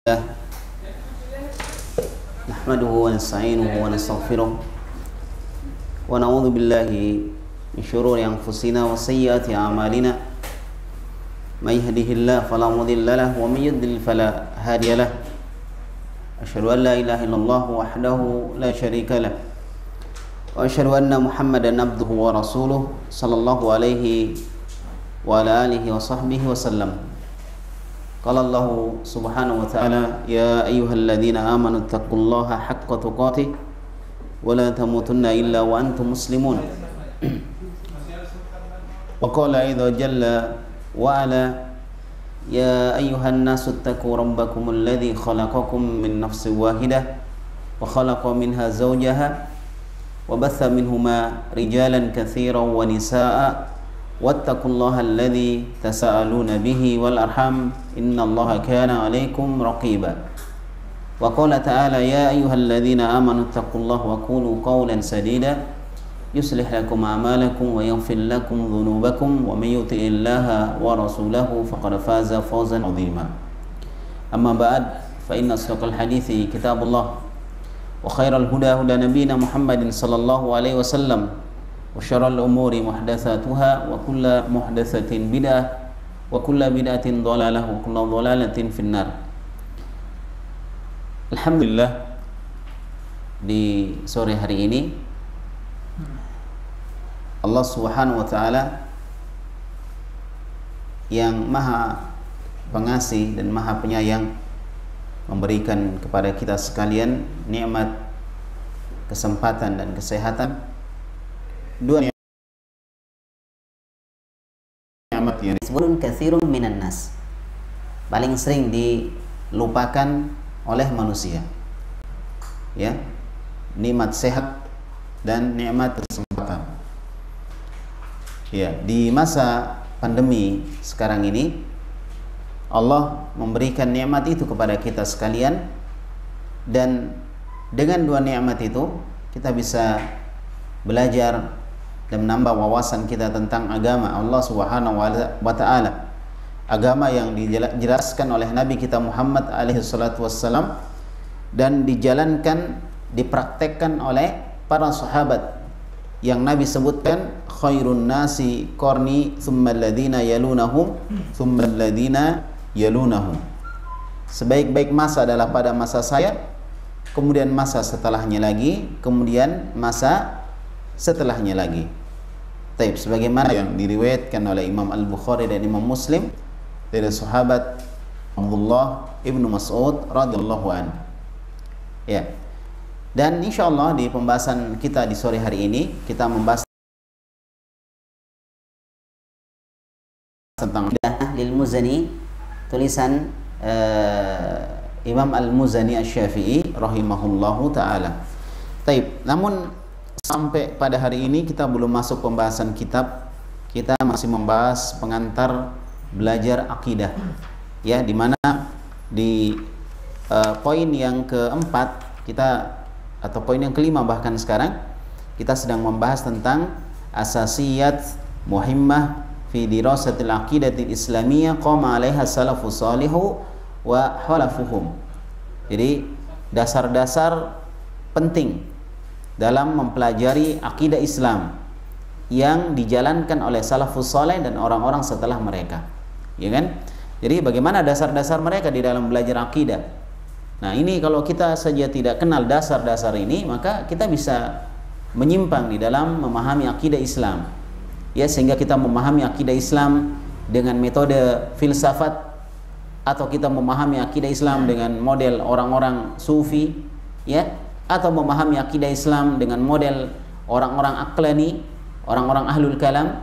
الله نحمده ونستعينه ونستغفره ونعوذ بالله من شرور أنفسنا وسيئات أعمالنا من يهده الله فلا مضل له ومن يضلل فلا هادي له أشهد أن لا إله إلا الله وحده لا شريك له وأشهد أن محمدا عبده ورسوله صلى الله عليه وعلى آله وصحبه وسلم. قال الله سبحانه وتعالى يا أيها الذين آمنوا اتقوا الله حق تقاته ولا تموتن إلا وأنتم مسلمون. وقال أيضا جل وعلا يا أيها الناس اتقوا ربكم الذي خلقكم من نفس واحدة وخلق منها زوجها وبث منهما رجالا كثيرا ونساء واتقوا الله الذي تساءلون به والأرحام إن الله كان عليكم رقيبا. وقال تعالى يا أيها الذين آمنوا اتقوا الله وقولوا قولا سديدا يصلح لكم أعمالكم ويغفر لكم ذنوبكم ومن يطع الله ورسوله فقد فاز فوزا عظيما. أما بعد فإن أصدق الحديث كتاب الله وخير الهدى هدى نبينا محمد صلى الله عليه وسلم وشر الأمور محدثاتها وكل محدثة بدعة وكل بدعة ضلالة وكل ضلالة في النار. Alhamdulillah, di sore hari ini Allah Subhanahu wa taala yang Maha Pengasih dan Maha Penyayang memberikan kepada kita sekalian nikmat kesempatan dan kesehatan. Dua nikmat yang disebutkan katsirun minan nas, paling sering dilupakan oleh manusia, ya, nikmat sehat dan nikmat kesempatan. Ya, di masa pandemi sekarang ini Allah memberikan nikmat itu kepada kita sekalian, dan dengan dua nikmat itu kita bisa belajar dan menambah wawasan kita tentang agama Allah Subhanahu wa taala. Agama yang dijelaskan oleh Nabi kita Muhammad alaihi salatu wassalam dan dijalankan, dipraktekkan oleh para sahabat yang Nabi sebutkan khairun nasi qarni tsummal ladzina yalunahum tsummal ladzina yalunahum. Sebaik-baik masa adalah pada masa saya, kemudian masa setelahnya lagi, kemudian masa setelahnya lagi. Taib, sebagaimana yang diriwayatkan oleh Imam Al-Bukhari dan Imam Muslim dari sahabat Abdullah ibnu Mas'ud radhiyallahu anhu. Ya. Dan insyaallah di pembahasan kita di sore hari ini kita membahas tentang Ahlil Muzani, tulisan Imam Al-Muzani Asy-Syafi'i rahimahullahu taala. Taib, namun sampai pada hari ini kita belum masuk pembahasan kitab. Kita masih membahas pengantar belajar akidah, ya, di mana di poin yang keempat kita, atau poin yang kelima bahkan sekarang kita sedang membahas tentang asasiyat muhimmah fi dirasatil aqidatil islamiyah qama 'alaiha salafus salihu wa khalafuhum. Jadi dasar-dasar penting dalam mempelajari akidah Islam yang dijalankan oleh salafus saleh dan orang-orang setelah mereka, ya kan? Jadi bagaimana dasar-dasar mereka di dalam belajar akidah. Nah, ini kalau kita saja tidak kenal dasar-dasar ini, maka kita bisa menyimpang di dalam memahami akidah Islam, ya, sehingga kita memahami akidah Islam dengan metode filsafat, atau kita memahami akidah Islam dengan model orang-orang sufi, ya, atau memahami akidah Islam dengan model orang-orang aqlani, orang-orang ahlul kalam,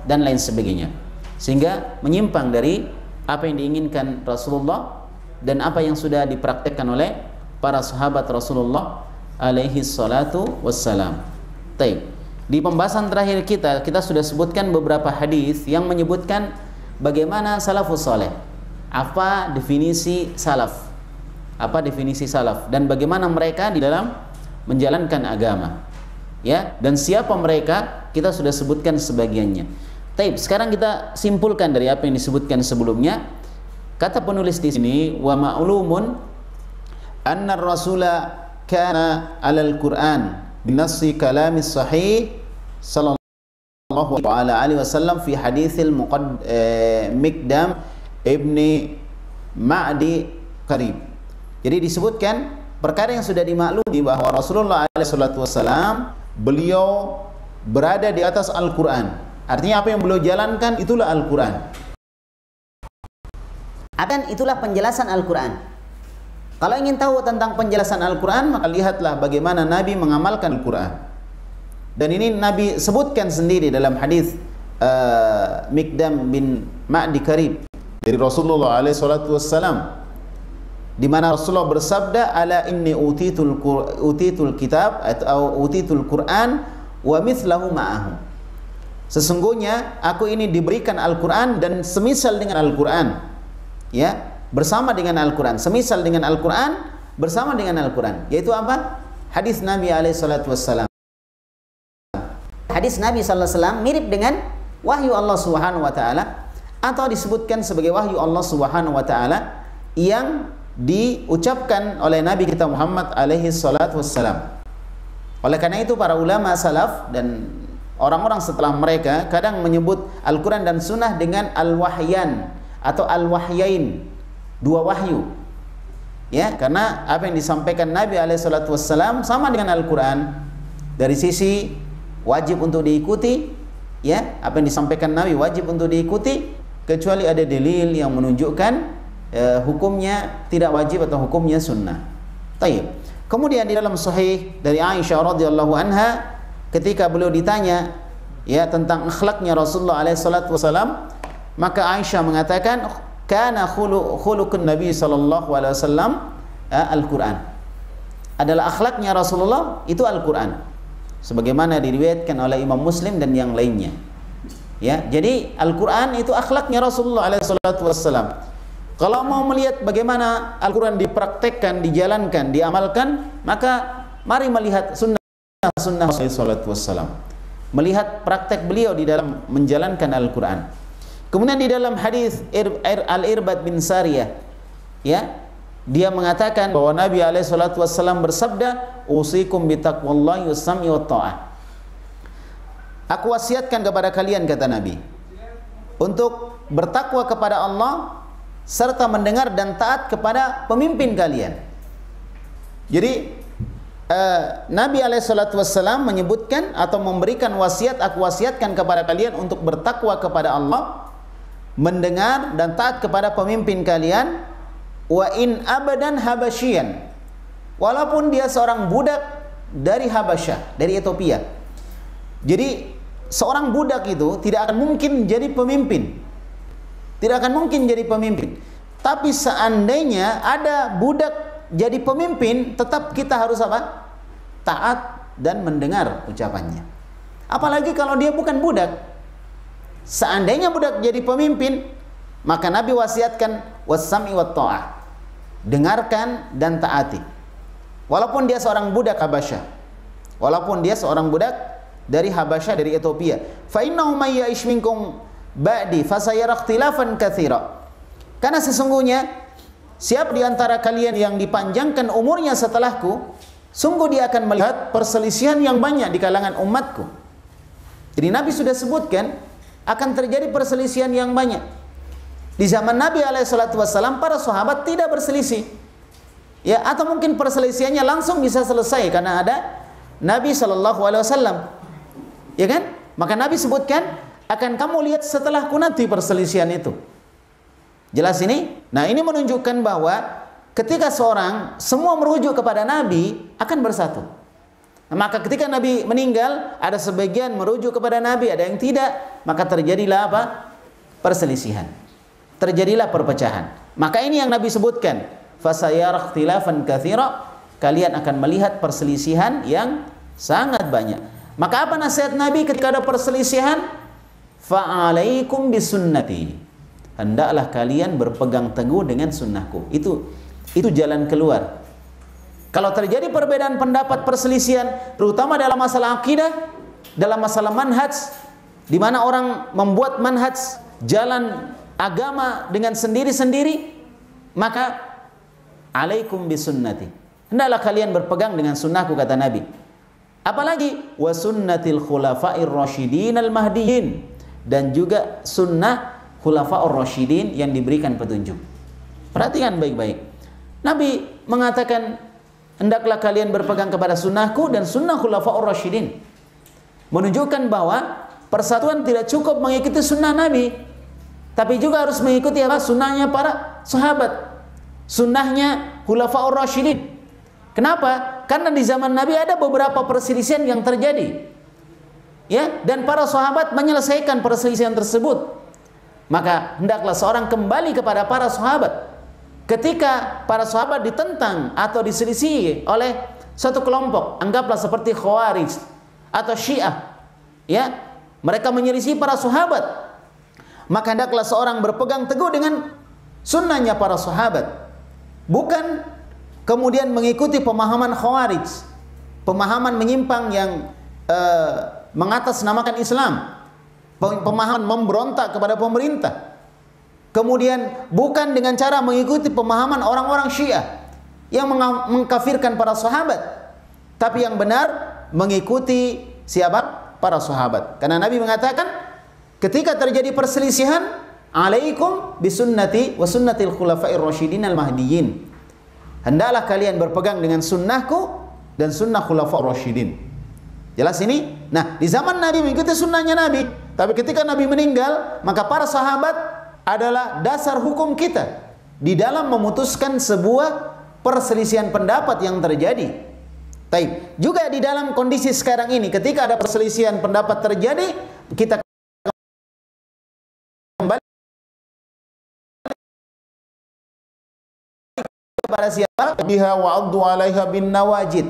dan lain sebagainya, sehingga menyimpang dari apa yang diinginkan Rasulullah dan apa yang sudah dipraktekkan oleh para sahabat Rasulullah alaihi salatu wassalam. Taib. Di pembahasan terakhir kita sudah sebutkan beberapa hadis yang menyebutkan bagaimana salafus saleh, apa definisi salaf, apa definisi salaf, dan bagaimana mereka di dalam menjalankan agama, ya, dan siapa mereka kita sudah sebutkan sebagiannya. Taib, sekarang kita simpulkan dari apa yang disebutkan sebelumnya. Kata penulis di sini, wa ma'lumun anna ar-rasula kana 'alal Qur'an binassi kalamis sahih sallallahu alaihi wasallam fi haditsil Miqdam ibni Ma'di Karib. Jadi disebutkan perkara yang sudah dimaklumi bahwa Rasulullah SAW beliau berada di atas Al-Quran. Artinya apa yang beliau jalankan itulah Al-Quran. Dan itulah penjelasan Al-Quran. Kalau ingin tahu tentang penjelasan Al-Quran, maka lihatlah bagaimana Nabi mengamalkan Al-Quran. Dan ini Nabi sebutkan sendiri dalam hadis Miqdam bin Ma'di Karib dari Rasulullah SAW, di mana Rasulullah bersabda, ala inni utitul kitab atau utitul Quran wa mithlahu ma'ahu. Sesungguhnya aku ini diberikan Al-Quran dan semisal dengan Al-Quran, ya, bersama dengan Al-Quran, semisal dengan Al-Quran, bersama dengan Al-Quran. Yaitu apa? Hadis Nabi SAW. Hadis Nabi SAW mirip dengan wahyu Allah Subhanahu wa taala, atau disebutkan sebagai wahyu Allah Subhanahu wa taala yang diucapkan oleh Nabi kita Muhammad alaihi salatu wassalam. Oleh karena itu para ulama salaf dan orang-orang setelah mereka kadang menyebut Al-Quran dan Sunnah dengan Al-Wahyan atau Al-Wahyain, dua wahyu, ya, karena apa yang disampaikan Nabi alaihi salatu wassalam sama dengan Al-Quran dari sisi wajib untuk diikuti, ya, apa yang disampaikan Nabi wajib untuk diikuti, kecuali ada dalil yang menunjukkan hukumnya tidak wajib atau hukumnya sunnah. Taib. Kemudian di dalam sahih dari Aisyah radhiyallahu anha, ketika beliau ditanya ya tentang akhlaknya Rasulullah alaihi salatu wasallam, maka Aisyah mengatakan kana khuluqun Nabi sallallahu alaihi wasallam Al-Quran. Adalah akhlaknya Rasulullah itu Al-Quran. Sebagaimana diriwayatkan oleh Imam Muslim dan yang lainnya. Ya, jadi Al-Quran itu akhlaknya Rasulullah alaihi salatu wasallam. Kalau mau melihat bagaimana Al-Quran dipraktekkan, dijalankan, diamalkan, maka mari melihat sunnah sallallahu wassalam. Melihat praktek beliau di dalam menjalankan Al-Quran. Kemudian di dalam hadis Al-Irbad bin Sariyah, ya, dia mengatakan bahwa Nabi alaihi wasallam bersabda, "Usikum bitaqwallahi was-sam'i wat-tha'ah." Aku wasiatkan kepada kalian, kata Nabi, untuk bertakwa kepada Allah serta mendengar dan taat kepada pemimpin kalian. Jadi Nabi SAW menyebutkan atau memberikan wasiat, aku wasiatkan kepada kalian untuk bertakwa kepada Allah, mendengar dan taat kepada pemimpin kalian, wa in abadan habasyian, walaupun dia seorang budak dari Habasyah, dari Ethiopia. Jadi seorang budak itu tidak akan mungkin jadi pemimpin. Tidak akan mungkin jadi pemimpin. Tapi seandainya ada budak jadi pemimpin, tetap kita harus apa? Taat dan mendengar ucapannya. Apalagi kalau dia bukan budak. Seandainya budak jadi pemimpin, maka Nabi wasiatkan was-sam'i wat-tha'ah. Dengarkan dan taati. Walaupun dia seorang budak Habasyah. Walaupun dia seorang budak dari Habasyah, dari Ethiopia. Fa innahu may ya'ish minkum ba'di fasayara ikhtilafan katsira. Karena sesungguhnya siapa di antara kalian yang dipanjangkan umurnya setelahku, sungguh dia akan melihat perselisihan yang banyak di kalangan umatku. Jadi Nabi sudah sebutkan akan terjadi perselisihan yang banyak. Di zaman Nabi SAW para sahabat tidak berselisih. Ya, atau mungkin perselisihannya langsung bisa selesai karena ada Nabi SAW. Ya kan? Maka Nabi sebutkan akan kamu lihat setelahku nanti perselisihan itu. Jelas ini? Nah, ini menunjukkan bahwa ketika seorang semua merujuk kepada Nabi akan bersatu. Nah, maka ketika Nabi meninggal, ada sebagian merujuk kepada Nabi, ada yang tidak, maka terjadilah apa? Perselisihan. Terjadilah perpecahan. Maka ini yang Nabi sebutkan, fasayara ikhtilafan katsira, kalian akan melihat perselisihan yang sangat banyak. Maka apa nasihat Nabi ketika ada perselisihan? Fa'alaikum bisunnati. Hendaklah kalian berpegang teguh dengan sunnahku. Itu jalan keluar. Kalau terjadi perbedaan pendapat, perselisihan, terutama dalam masalah akidah, dalam masalah manhaj, di mana orang membuat manhaj jalan agama dengan sendiri-sendiri, maka alaikum bisunnati. Hendaklah kalian berpegang dengan sunnahku, kata Nabi. Apalagi wa sunnatil khulafa'ir rasyidin al-mahdiyyin, dan juga sunnah khulafa'ur rasyidin yang diberikan petunjuk. Perhatikan baik-baik. Nabi mengatakan hendaklah kalian berpegang kepada sunnahku dan sunnah khulafa'ur rasyidin. Menunjukkan bahwa persatuan tidak cukup mengikuti sunnah Nabi, tapi juga harus mengikuti apa? Sunnahnya para sahabat, sunnahnya khulafa'ur rasyidin. Kenapa? Karena di zaman Nabi ada beberapa perselisihan yang terjadi, ya, dan para sahabat menyelesaikan perselisihan tersebut. Maka hendaklah seorang kembali kepada para sahabat. Ketika para sahabat ditentang atau diselisih oleh satu kelompok, anggaplah seperti Khawarij atau Syiah, ya, mereka menyelisih para sahabat, maka hendaklah seorang berpegang teguh dengan sunnahnya para sahabat, bukan kemudian mengikuti pemahaman Khawarij, pemahaman menyimpang yang mengatasnamakan Islam, pemahaman memberontak kepada pemerintah. Kemudian bukan dengan cara mengikuti pemahaman orang-orang Syiah yang mengkafirkan para sahabat, tapi yang benar mengikuti siapa? Para sahabat. Karena Nabi mengatakan ketika terjadi perselisihan, alaikum bisunnati wa sunnatil khulafa'ir rasyidin al-mahdiyyin. Hendaklah kalian berpegang dengan sunnahku dan sunnah khulafa'ur rasyidin. Jelas ini? Nah, di zaman Nabi mengikuti sunnahnya Nabi, tapi ketika Nabi meninggal, maka para sahabat adalah dasar hukum kita di dalam memutuskan sebuah perselisihan pendapat yang terjadi. Taib. Juga di dalam kondisi sekarang ini, ketika ada perselisihan pendapat terjadi, kita kembali kepada siapa? Biha wa'addu 'alaiha bin nawajid.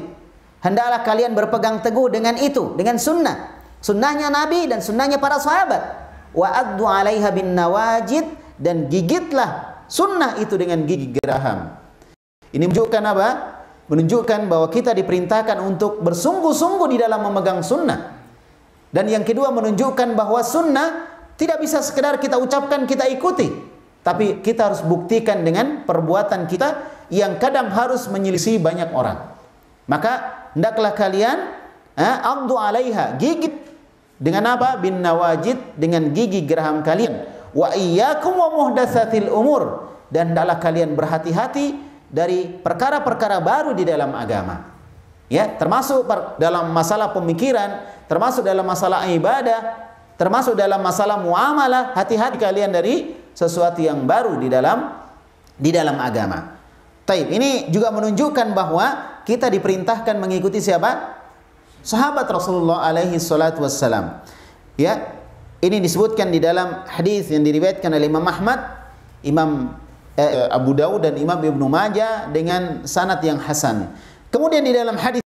Hendaklah kalian berpegang teguh dengan itu, dengan sunnah. Sunnahnya Nabi dan sunnahnya para sahabat. Wa'addu 'alaiha bin nawajid, dan gigitlah sunnah itu dengan gigi geraham. Ini menunjukkan apa? Menunjukkan bahwa kita diperintahkan untuk bersungguh-sungguh di dalam memegang sunnah. Dan yang kedua menunjukkan bahwa sunnah tidak bisa sekedar kita ucapkan, kita ikuti, tapi kita harus buktikan dengan perbuatan kita yang kadang harus menyelisih banyak orang. Maka hendaklah kalian abdu 'alaiha, gigit dengan apa? Bin nawajid, dengan gigi geraham kalian. Wa iyyakum wa muhdatsatil umur, dan hendaklah kalian berhati-hati dari perkara-perkara baru di dalam agama. Ya, termasuk dalam masalah pemikiran, termasuk dalam masalah ibadah, termasuk dalam masalah muamalah. Hati-hati kalian dari sesuatu yang baru di dalam agama. Taib, ini juga menunjukkan bahwa kita diperintahkan mengikuti siapa? Sahabat Rasulullah alaihi salatu wassalam. Ya, ini disebutkan di dalam hadis yang diriwayatkan oleh Imam Ahmad, Imam Abu Dawud dan Imam Ibnu Majah dengan sanad yang hasan. Kemudian di dalam hadis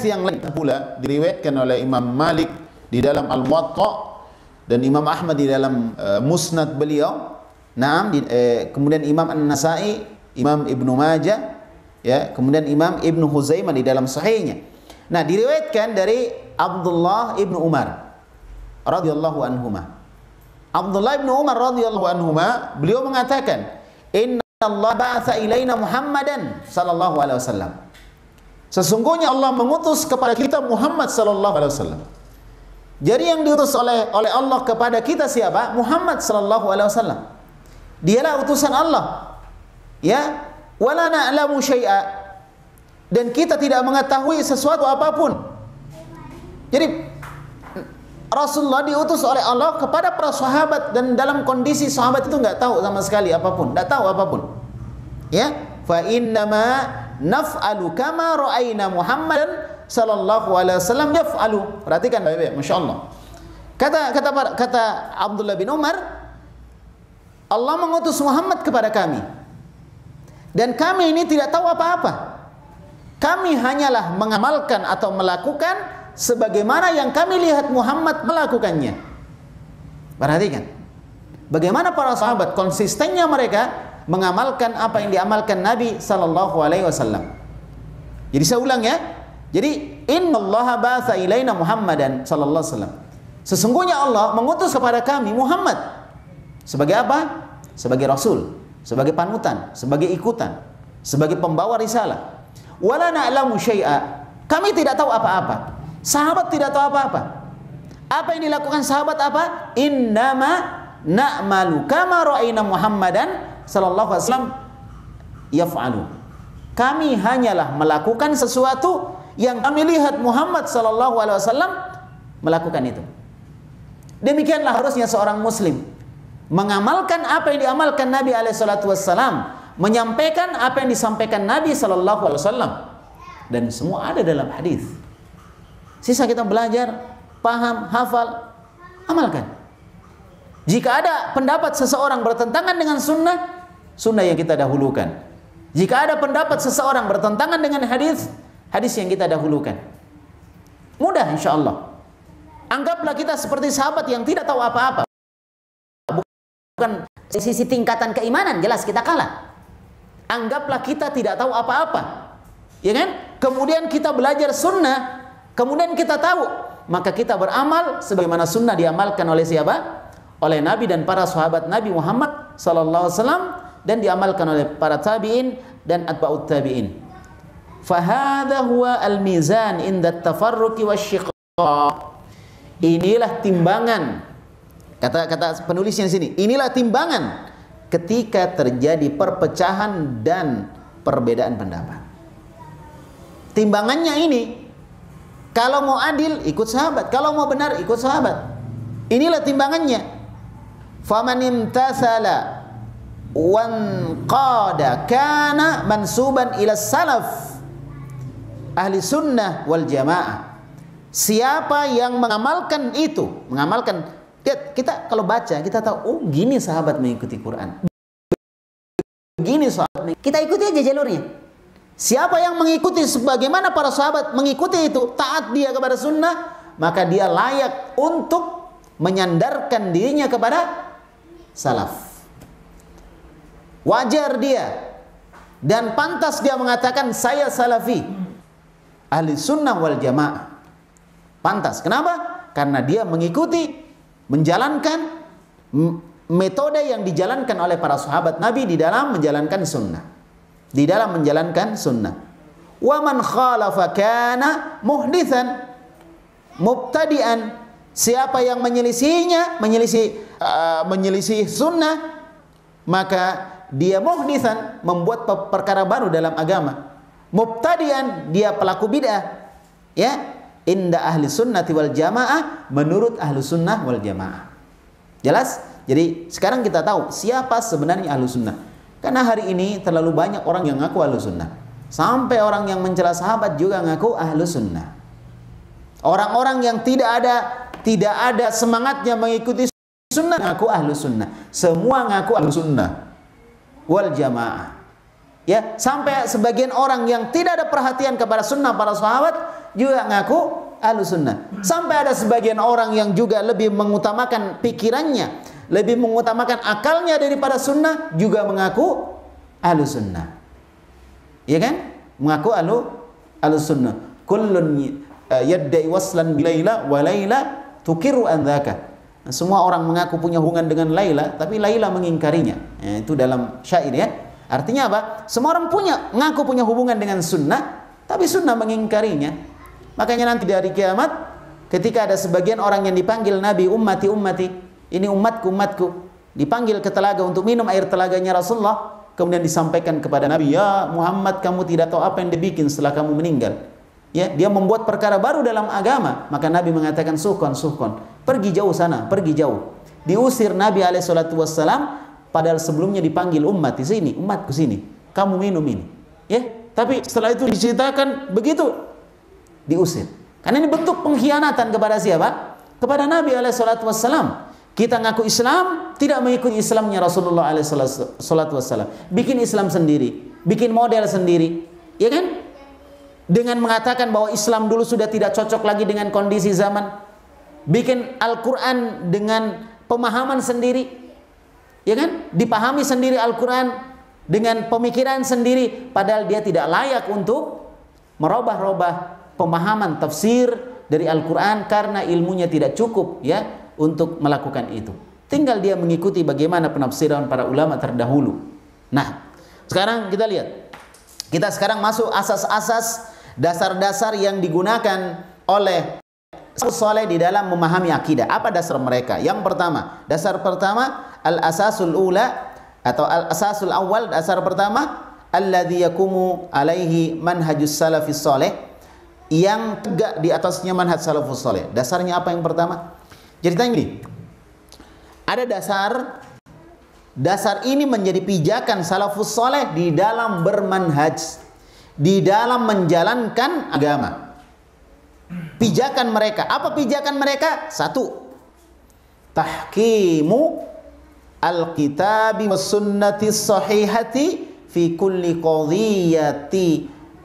yang lain pula diriwayatkan oleh Imam Malik di dalam Al-Muwatta dan Imam Ahmad di dalam Musnad beliau. Kemudian Imam An-Nasa'i, Imam Ibnu Majah, ya, kemudian Imam Ibnu Huzaimah di dalam sahihnya. Nah, diriwayatkan dari Abdullah Ibnu Umar radhiyallahu anhuma. Abdullah Ibnu Umar radhiyallahu anhuma, beliau mengatakan, "Inna Allah ba'atsa ilaina Muhammadan sallallahu alaihi wasallam." Sesungguhnya Allah mengutus kepada kita Muhammad sallallahu alaihi wasallam. Jadi yang diutus oleh Allah kepada kita siapa? Muhammad sallallahu alaihi wasallam. Dialah utusan Allah. Ya, wala na'lamu syai'a, dan kita tidak mengetahui sesuatu apapun. Jadi Rasulullah diutus oleh Allah kepada para sahabat, dan dalam kondisi sahabat itu nggak tahu sama sekali apapun, nggak tahu apapun. Ya, fa innama naf'alu kama ra'ayna Muhammadan sallallahu alaihi wasallam yaf'alu. Perhatikan baik-baik, masyaallah. Kata Abdullah bin Umar, Allah mengutus Muhammad kepada kami, dan kami ini tidak tahu apa-apa. Kami hanyalah mengamalkan atau melakukan sebagaimana yang kami lihat Muhammad melakukannya. Perhatikan bagaimana para sahabat konsistennya mereka mengamalkan apa yang diamalkan Nabi sallallahu alaihi wasallam. Jadi saya ulang ya. Jadi innallaha ba'atsa ilaina Muhammadan sallallahu alaihi wasallam. Sesungguhnya Allah mengutus kepada kami Muhammad. Sebagai apa? Sebagai rasul, sebagai panutan, sebagai ikutan, sebagai pembawa risalah. Wala na'lamu syai'a. Kami tidak tahu apa-apa. Sahabat tidak tahu apa-apa. Apa yang dilakukan sahabat apa? Innama na'malu kama ra'ayna Muhammadan sallallahu alaihi wasallam yaf'alu. Kami hanyalah melakukan sesuatu yang kami lihat Muhammad sallallahu alaihi wasallam melakukan itu. Demikianlah harusnya seorang muslim mengamalkan apa yang diamalkan Nabi alaihi salatu wasallam, menyampaikan apa yang disampaikan Nabi sallallahu alaihi wasallam, dan semua ada dalam hadis. Sisa kita belajar, paham, hafal, amalkan. Jika ada pendapat seseorang bertentangan dengan sunnah, sunnah yang kita dahulukan. Jika ada pendapat seseorang bertentangan dengan hadis, hadis yang kita dahulukan. Mudah insyaallah. Anggaplah kita seperti sahabat yang tidak tahu apa-apa. Bukan sisi tingkatan keimanan, jelas kita kalah. Anggaplah kita tidak tahu apa-apa, ya kan? Kemudian kita belajar sunnah, kemudian kita tahu, maka kita beramal sebagaimana sunnah diamalkan oleh siapa? Oleh Nabi dan para sahabat Nabi Muhammad sallallahu alaihi wasallam, dan diamalkan oleh para tabi'in dan atba'ut tabi'in. Fahadha huwa al-mizan inda at-tafarruqi wasyiqaq. Inilah timbangan, kata penulisnya di sini, inilah timbangan ketika terjadi perpecahan dan perbedaan pendapat. Timbangannya ini, kalau mau adil ikut sahabat, kalau mau benar ikut sahabat. Inilah timbangannya. Faman imtathala wanqada kana mansuban ila salaf ahli sunnah wal jamaah. Siapa yang mengamalkan itu, mengamalkan, kita kalau baca kita tahu, oh gini sahabat mengikuti Quran, begini sahabat, kita ikuti aja jalurnya. Siapa yang mengikuti sebagaimana para sahabat mengikuti itu, taat dia kepada sunnah, maka dia layak untuk menyandarkan dirinya kepada salaf. Wajar dia dan pantas dia mengatakan saya salafi, ahli sunnah wal jamaah. Pantas. Kenapa? Karena dia mengikuti, menjalankan metode yang dijalankan oleh para sahabat Nabi di dalam menjalankan sunnah. Di dalam menjalankan sunnah. Wa man khalafa kana muhditsan mubtadi'an. Siapa yang menyelisihinya, menyelisih sunnah, maka dia muhditsan, membuat perkara baru dalam agama. Mubtadi'an, dia pelaku bid'ah. Ya. Inda ahli sunnati wal jamaah, menurut ahli sunnah wal jamaah. Jelas? Jadi sekarang kita tahu siapa sebenarnya ahli sunnah. Karena hari ini terlalu banyak orang yang ngaku ahli sunnah. Sampai orang yang mencela sahabat juga ngaku ahli sunnah. Orang-orang yang tidak ada semangatnya mengikuti sunnah ngaku ahli sunnah. Semua ngaku ahli sunnah wal jamaah. Ya, sampai sebagian orang yang tidak ada perhatian kepada sunnah para sahabat juga ngaku ahlu sunnah. Sampai ada sebagian orang yang juga lebih mengutamakan pikirannya, lebih mengutamakan akalnya daripada sunnah, juga mengaku ahlu sunnah. Ya kan? Mengaku ahlu sunnah. Kullun yaddai waslan bilaila wa laila tukiru an dzaka. Semua orang mengaku punya hubungan dengan Laila, tapi Laila mengingkarinya. Ya, itu dalam syair ya. Artinya apa? Semua orang ngaku punya hubungan dengan sunnah, tapi sunnah mengingkarinya. Makanya nanti di hari kiamat, ketika ada sebagian orang yang dipanggil Nabi, ummati, ummati, ini umatku, umatku, dipanggil ke telaga untuk minum air telaganya Rasulullah, kemudian disampaikan kepada Nabi, ya Muhammad, kamu tidak tahu apa yang dibikin setelah kamu meninggal. Ya, dia membuat perkara baru dalam agama. Maka Nabi mengatakan, suhkon, suhkon, pergi jauh sana, pergi jauh. Diusir Nabi SAW. Padahal sebelumnya dipanggil umat di sini, umatku sini, kamu minum ini. Ya, tapi setelah itu diceritakan begitu, diusir. Karena ini bentuk pengkhianatan kepada siapa? Kepada Nabi SAW. Kita ngaku Islam, tidak mengikuti Islamnya Rasulullah SAW. Bikin Islam sendiri, bikin model sendiri, ya kan? Dengan mengatakan bahwa Islam dulu sudah tidak cocok lagi dengan kondisi zaman. Bikin Al-Quran dengan pemahaman sendiri. Ya kan? Dipahami sendiri Al-Quran dengan pemikiran sendiri, padahal dia tidak layak untuk merubah-rubah pemahaman tafsir dari Al-Quran karena ilmunya tidak cukup ya untuk melakukan itu. Tinggal dia mengikuti bagaimana penafsiran para ulama terdahulu. Nah, sekarang kita lihat. Kita sekarang masuk asas-asas, dasar-dasar yang digunakan oleh salafus saleh di dalam memahami akidah. Apa dasar mereka? Yang pertama, dasar pertama al-asasul ula atau al-asasul awal, dasar pertama alladzi yakumu alaihi manhajus salafis saleh, yang tegak di atasnya manhaj salafus saleh. Dasarnya apa yang pertama? Ceritanya gini. Ada dasar ini menjadi pijakan salafus saleh di dalam bermanhaj, di dalam menjalankan agama. Pijakan mereka. Apa pijakan mereka? Satu, tahkimu al-kitabi was sunnati sahihati fi kulli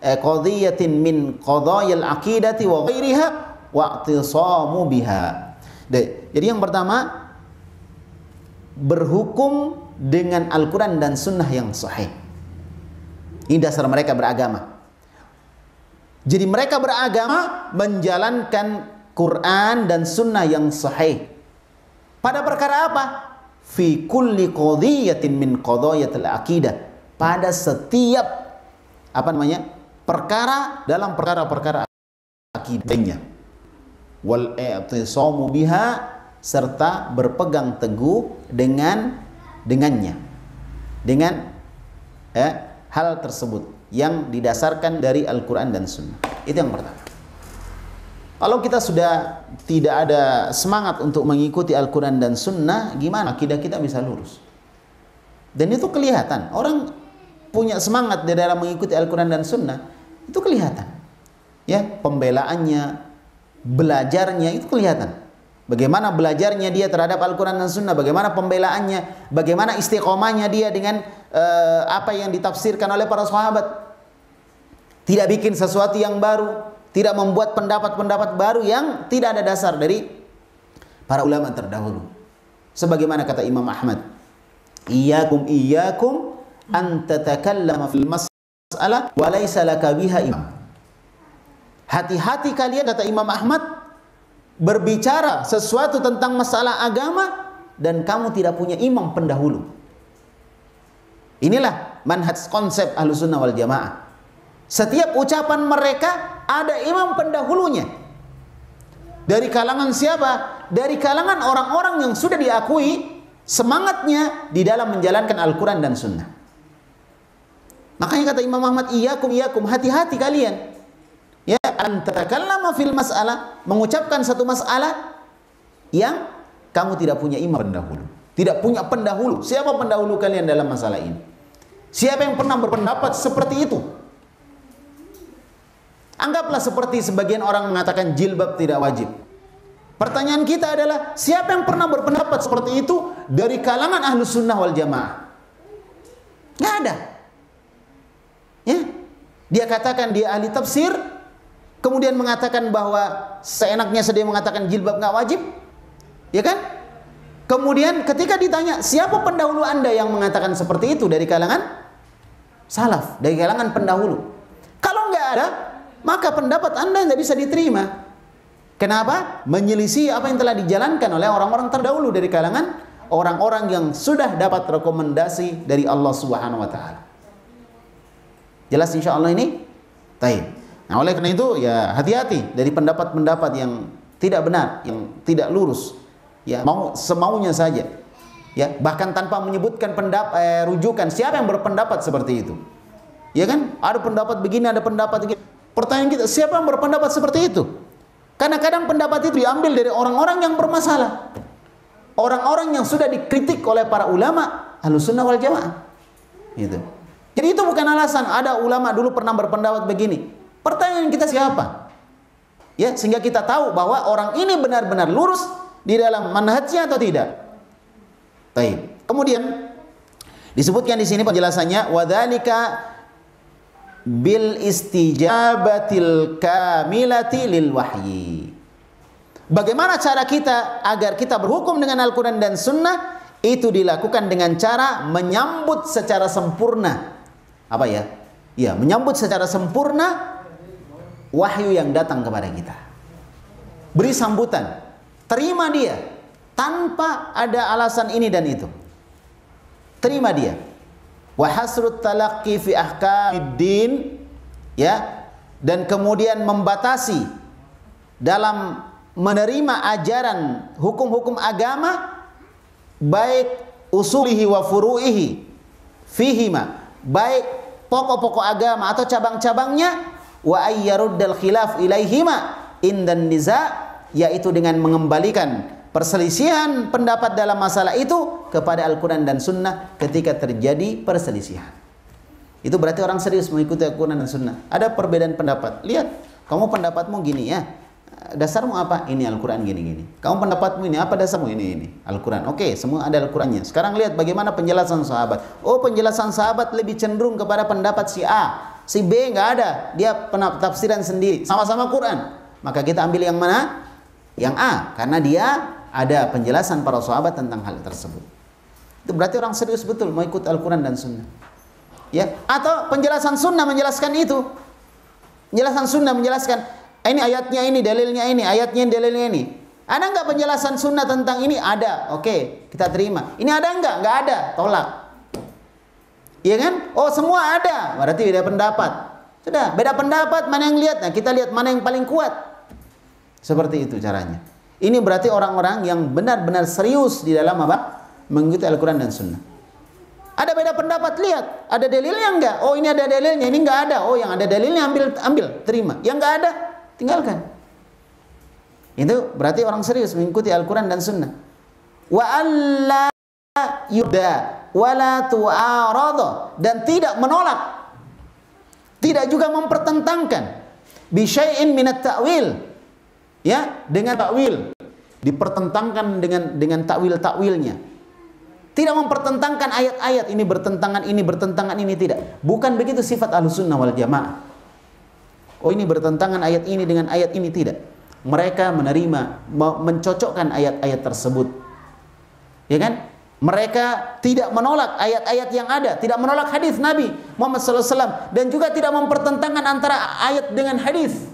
qadiyatin min qadayil aqidati wa ghairiha wa i'tisamu biha. Jadi yang pertama, berhukum dengan Al-Quran dan Sunnah yang sahih. Ini dasar mereka beragama. Jadi mereka beragama menjalankan Quran dan Sunnah yang sahih. Pada perkara apa? Fi kulli qadiyatin min qadayatil aqidah. Pada setiap perkara dalam perkara-perkara akidahnya. Wal i'tisamu biha, serta berpegang teguh dengannya, dengan hal tersebut yang didasarkan dari Al-Quran dan Sunnah. Itu yang pertama. Kalau kita sudah tidak ada semangat untuk mengikuti Al-Quran dan Sunnah, gimana akidah kita bisa lurus? Dan itu kelihatan. Orang punya semangat di dalam mengikuti Al-Quran dan Sunnah, itu kelihatan. Ya, pembelaannya, belajarnya, itu kelihatan. Bagaimana belajarnya dia terhadap Al-Quran dan Sunnah, bagaimana pembelaannya, bagaimana istiqomahnya dia dengan apa yang ditafsirkan oleh para sahabat. Tidak bikin sesuatu yang baru, tidak membuat pendapat-pendapat baru yang tidak ada dasar dari para ulama terdahulu. Sebagaimana kata Imam Ahmad, iyyakum an tatakallama fil mas'alah wa laysa laka biha imam. Hati-hati kalian, kata Imam Ahmad, berbicara sesuatu tentang masalah agama dan kamu tidak punya imam pendahulu. Inilah manhaj konsep Ahlussunnah wal Jamaah. Setiap ucapan mereka ada imam pendahulunya. Dari kalangan siapa? Dari kalangan orang-orang yang sudah diakui semangatnya di dalam menjalankan Al-Quran dan Sunnah. Makanya kata Imam Ahmad, iyyakum, hati-hati kalian. Ya, antatakallama fil mas'alah, mengucapkan satu masalah yang kamu tidak punya imam pendahulu, tidak punya pendahulu. Siapa pendahulu kalian dalam masalah ini? Siapa yang pernah berpendapat seperti itu? Anggaplah seperti sebagian orang mengatakan jilbab tidak wajib. Pertanyaan kita adalah, siapa yang pernah berpendapat seperti itu dari kalangan Ahlussunnah wal Jamaah? Nggak ada. Ya, dia katakan dia ahli tafsir, kemudian mengatakan bahwa seenaknya saja mengatakan jilbab nggak wajib, ya kan? Kemudian ketika ditanya, siapa pendahulu anda yang mengatakan seperti itu dari kalangan salaf, dari kalangan pendahulu? Kalau nggak ada, maka pendapat anda tidak bisa diterima. Kenapa? Menyelisih apa yang telah dijalankan oleh orang-orang terdahulu dari kalangan orang-orang yang sudah dapat rekomendasi dari Allah Subhanahu wa Ta'ala. Jelas insya Allah ini? Baik. Nah, oleh karena itu ya hati-hati dari pendapat-pendapat yang tidak benar, yang tidak lurus, ya mau semaunya saja, ya bahkan tanpa menyebutkan rujukan siapa yang berpendapat seperti itu, ya kan? Ada pendapat begini, ada pendapat begini. Pertanyaan kita, siapa yang berpendapat seperti itu? Karena kadang pendapat itu diambil dari orang-orang yang bermasalah, orang-orang yang sudah dikritik oleh para ulama Ahlussunnah wal Jamaah, gitu. Jadi itu bukan alasan ada ulama dulu pernah berpendapat begini. Pertanyaan kita siapa? Ya, sehingga kita tahu bahwa orang ini benar-benar lurus di dalam manhajnya atau tidak. Baik. Kemudian disebutkan di sini penjelasannya, wadzalika bil istijabatil kamilati lil wahyi. Bagaimana cara kita agar kita berhukum dengan Al-Quran dan Sunnah? Itu dilakukan dengan cara menyambut secara sempurna. Apa ya? Ya, menyambut secara sempurna wahyu yang datang kepada kita. Beri sambutan, terima dia tanpa ada alasan ini dan itu. Terima dia. Wa hasrut talaqqi fi ahkamiddin, ya, dan kemudian membatasi dalam menerima ajaran hukum-hukum agama, baik usulihi wa furu'ihi fihima, baik pokok-pokok agama atau cabang-cabangnya, wa ayyaruddal khilaf ilaihima indan niza, yaitu dengan mengembalikan perselisihan pendapat dalam masalah itu kepada Al-Quran dan Sunnah ketika terjadi perselisihan. Itu berarti orang serius mengikuti Al-Quran dan Sunnah. Ada perbedaan pendapat, lihat, kamu pendapatmu gini ya, dasarmu apa? Ini Al-Quran gini-gini. Kamu pendapatmu ini, apa dasarmu? Ini Al-Quran. Oke, semua ada Al-Qurannya. Sekarang lihat bagaimana penjelasan sahabat. Oh, penjelasan sahabat lebih cenderung kepada pendapat si A, si B nggak ada, dia tafsiran sendiri, sama-sama Quran. Maka kita ambil yang mana? Yang A, karena dia ada penjelasan para sahabat tentang hal tersebut. Itu berarti orang serius betul mau ikut Al-Quran dan Sunnah. Ya, atau penjelasan Sunnah menjelaskan itu. Penjelasan Sunnah menjelaskan ini ayatnya ini, dalilnya ini, ayatnya ini, dalilnya ini. Ada nggak penjelasan Sunnah tentang ini? Ada. Oke, kita terima. Ini ada nggak? Nggak ada. Tolak. Iya kan? Oh, semua ada. Berarti beda pendapat. Sudah, beda pendapat, mana yang lihat? Nah, kita lihat mana yang paling kuat. Seperti itu caranya. Ini berarti orang-orang yang benar-benar serius di dalam apa? Mengikuti Al-Quran dan Sunnah. Ada beda pendapat, lihat. Ada dalilnya enggak? Oh, ini ada dalilnya, ini enggak ada. Oh, yang ada dalilnya ambil, terima. Yang enggak ada, tinggalkan. Itu berarti orang serius mengikuti Al-Quran dan Sunnah. Wa alla yuda wala tu'arada, dan tidak menolak, tidak juga mempertentangkan bi syai'in minat ta'wil. Ya, dengan takwil, dipertentangkan dengan takwil-takwilnya. Tidak mempertentangkan ayat-ayat ini bertentangan ini tidak. Bukan begitu sifat Ahlussunnah wal Jamaah. Oh, ini bertentangan ayat ini dengan ayat ini, tidak. Mereka menerima, mencocokkan ayat-ayat tersebut. Ya kan? Mereka tidak menolak ayat-ayat yang ada, tidak menolak hadis Nabi Muhammad SAW, dan juga tidak mempertentangkan antara ayat dengan hadis.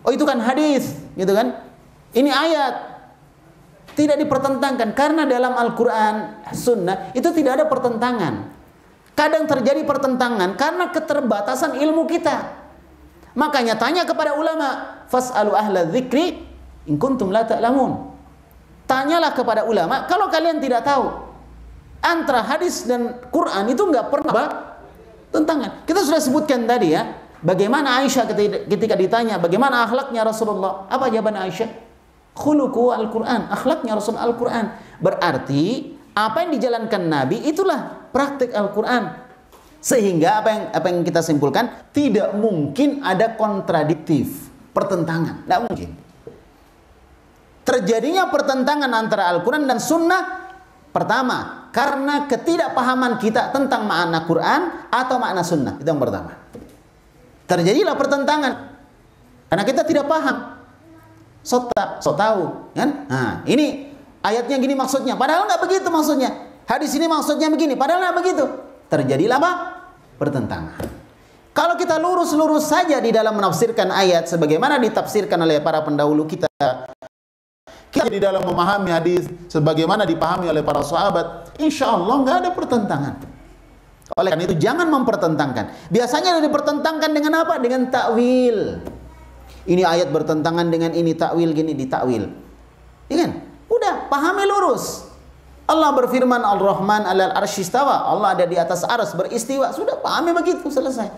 Oh, itu kan hadis, gitu kan? Ini ayat. Tidak dipertentangkan, karena dalam Al-Quran, Sunnah itu tidak ada pertentangan. Kadang terjadi pertentangan karena keterbatasan ilmu kita. Makanya tanya kepada ulama, fas'alu ahla dzikri in kuntum la ta'lamun. Tanyalah kepada ulama kalau kalian tidak tahu. Antara hadis dan Quran itu enggak pernah tentangan. Kita sudah sebutkan tadi ya. Bagaimana Aisyah ketika ditanya bagaimana akhlaknya Rasulullah? Apa jawaban Aisyah? Khuluqu al-Quran, akhlaknya Rasul Al-Quran. Berarti apa yang dijalankan Nabi itulah praktik Al-Quran. Sehingga apa yang kita simpulkan, tidak mungkin ada kontradiktif, pertentangan, tidak mungkin. Terjadinya pertentangan antara Al-Quran dan Sunnah, pertama, karena ketidakpahaman kita tentang makna Quran atau makna Sunnah. Itu yang pertama. Terjadilah pertentangan karena kita tidak paham, so tahu kan? Nah, ini ayatnya gini maksudnya, padahal nggak begitu maksudnya. Hadis ini maksudnya begini, padahal nggak begitu. Terjadilah apa? Pertentangan. Kalau kita lurus saja di dalam menafsirkan ayat sebagaimana ditafsirkan oleh para pendahulu kita di dalam memahami hadis sebagaimana dipahami oleh para sahabat, insya Allah nggak ada pertentangan. Oleh karena itu jangan mempertentangkan. Biasanya dipertentangkan dengan apa? Dengan takwil. Ini ayat bertentangan dengan ini, takwil gini, ditakwil. Ya kan? Udah, pahami lurus. Allah berfirman Ar-Rahman 'alal arsy istawa. Allah ada di atas arsy beristiwa. Sudah, pahami begitu, selesai.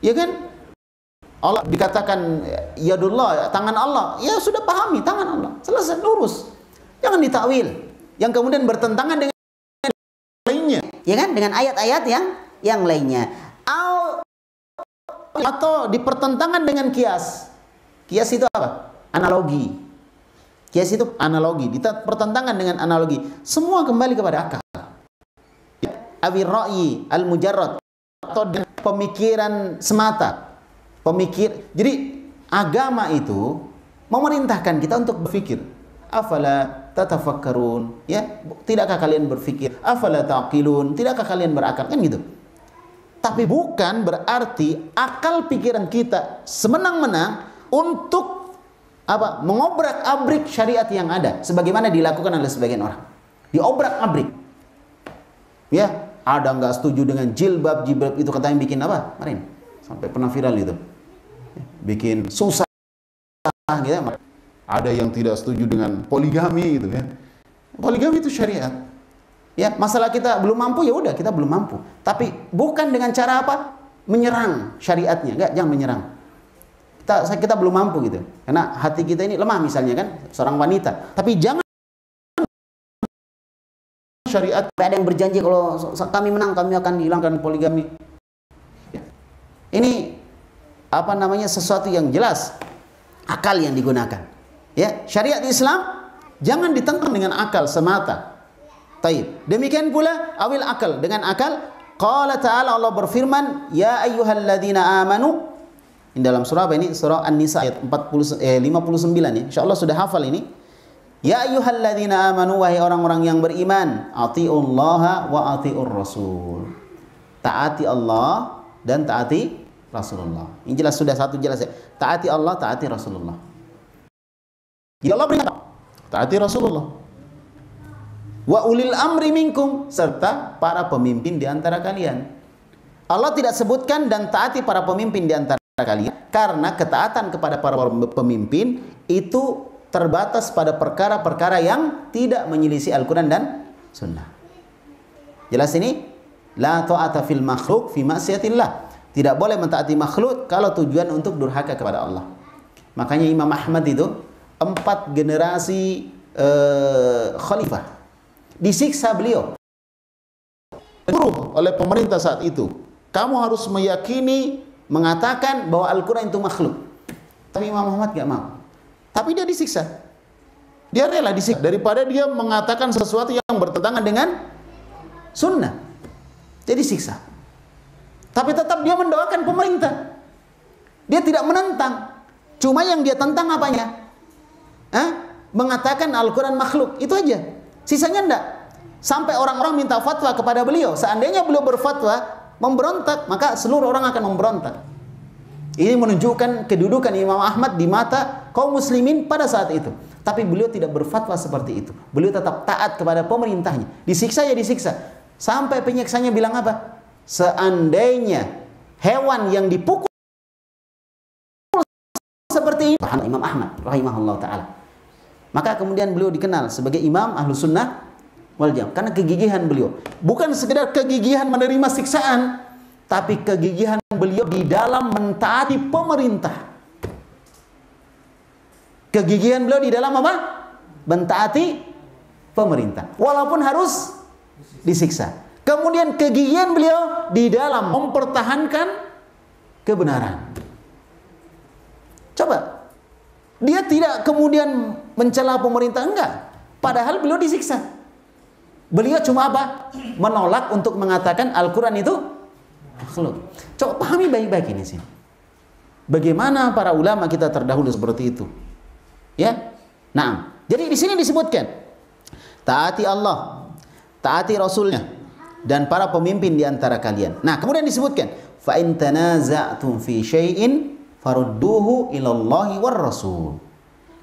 Ya kan? Allah dikatakan yadullah, tangan Allah. Ya sudah, pahami tangan Allah. Selesai, lurus. Jangan ditakwil. Yang kemudian bertentangan dengan lainnya. Ya kan, dengan ayat-ayat yang lainnya, atau dipertentangan dengan kias. Kias itu apa? Analogi. Kias itu analogi, dipertentangan dengan analogi. Semua kembali kepada akal. Awir ra'yi al-mujarrad, atau dengan pemikiran semata. Jadi agama itu memerintahkan kita untuk berpikir. Afala tatafakkarun, ya, tidakkah kalian berpikir? Afala taqilun, tidakkah kalian berakal? Kan gitu. Tapi bukan berarti akal pikiran kita semenang-menang untuk apa? Mengobrak-abrik syariat yang ada sebagaimana dilakukan oleh sebagian orang. Diobrak-abrik. Ya, ada nggak setuju dengan jilbab itu katanya bikin apa? Kemarin sampai pernah viral itu. Bikin susah gitu ya. Ada yang tidak setuju dengan poligami gitu ya. Poligami itu syariat. Ya, masalah kita belum mampu ya udah, kita belum mampu. Tapi bukan dengan cara apa? Menyerang syariatnya. Enggak, jangan menyerang. Kita belum mampu gitu. Karena hati kita ini lemah misalnya kan, seorang wanita. Tapi jangan syariat. Ada yang berjanji kalau kami menang kami akan hilangkan poligami. Ya. Ini apa namanya, sesuatu yang jelas akal yang digunakan. Ya, syariat Islam jangan ditentang dengan akal semata. Taib. Demikian pula awil akal, dengan akal. Qala ta'ala, Allah berfirman, ya ayyuhalladzina amanu. Ini dalam surah apa ini? Surah An-Nisa ayat 59 ya. Insyaallah sudah hafal ini. Ya ayyuhalladzina amanu, wahai orang-orang yang beriman, atiullaha wa atiur rasul. Taati Allah dan taati Rasulullah. Ini jelas, sudah satu jelas ya. Taati Allah, taati Rasulullah. Jika Allah perintah, taati Rasulullah. Wa ulil amri minkum, serta para pemimpin di antara kalian. Allah tidak sebutkan dan taati para pemimpin di antara kalian karena ketaatan kepada para pemimpin itu terbatas pada perkara-perkara yang tidak menyelisih Al-Quran dan Sunnah. Jelas ini? La ta'ata fil makhluk fi maksiatillah. Tidak boleh mentaati makhluk kalau tujuan untuk durhaka kepada Allah. Makanya Imam Ahmad itu 4 generasi khalifah disiksa beliau oleh pemerintah saat itu. Kamu harus meyakini, mengatakan bahwa Al-Quran itu makhluk. Tapi Imam Ahmad gak mau. Tapi dia disiksa. Dia rela disiksa daripada dia mengatakan sesuatu yang bertentangan dengan sunnah. Dia disiksa. Tapi tetap dia mendoakan pemerintah. Dia tidak menentang. Cuma yang dia tentang apanya? Mengatakan Al-Quran makhluk. Itu aja. Sisanya enggak. Sampai orang-orang minta fatwa kepada beliau. Seandainya beliau berfatwa memberontak, maka seluruh orang akan memberontak. Ini menunjukkan kedudukan Imam Ahmad di mata kaum muslimin pada saat itu. Tapi beliau tidak berfatwa seperti itu. Beliau tetap taat kepada pemerintahnya. Disiksa ya disiksa. Sampai penyiksanya bilang apa? Seandainya hewan yang dipukul seperti ini, Imam Ahmad rahimahullah ta'ala, maka kemudian beliau dikenal sebagai Imam Ahlus Sunnah wal Jamaah karena kegigihan beliau. Bukan sekedar kegigihan menerima siksaan, tapi kegigihan beliau di dalam mentaati pemerintah. Kegigihan beliau di dalam apa? Mentaati pemerintah, walaupun harus disiksa. Kemudian kegigihan beliau di dalam mempertahankan kebenaran. Coba, dia tidak kemudian mencela pemerintah, enggak. Padahal beliau disiksa. Beliau cuma apa? Menolak untuk mengatakan Al-Quran itu makhluk. Coba pahami baik-baik ini sih. Bagaimana para ulama kita terdahulu seperti itu. Ya. Nah, jadi di sini disebutkan taati Allah, taati Rasulnya, dan para pemimpin di antara kalian. Nah, kemudian disebutkan fa in tanaza'tum fi syai'in farudduhu ilallahi war rasul.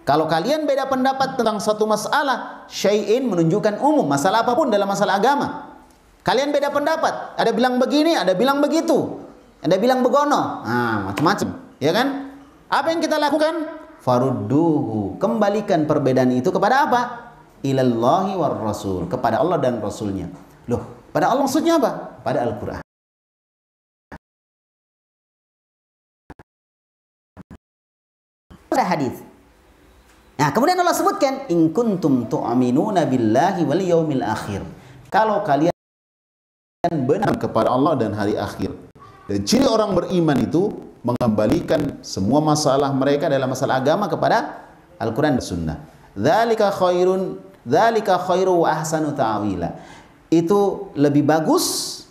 Kalau kalian beda pendapat tentang satu masalah, syai'in menunjukkan umum, masalah apapun dalam masalah agama. Kalian beda pendapat, ada bilang begini, ada bilang begitu, ada bilang begono, macam-macam, ya kan? Apa yang kita lakukan? Farudduhu, kembalikan perbedaan itu kepada apa? Ilallahi war rasul, kepada Allah dan Rasulnya. Loh, pada Allah maksudnya apa? Pada Al-Quran. Pada hadis. Nah, kemudian Allah sebutkan in kuntum tu'minuna billahi wal yaumil akhir. Kalau kalian benar kepada Allah dan hari akhir. Dan ciri orang beriman itu mengembalikan semua masalah mereka dalam masalah agama kepada Al-Quran dan Sunnah. Dzalika khairun, dzalika khairu wa ahsanu ta'wila. Itu lebih bagus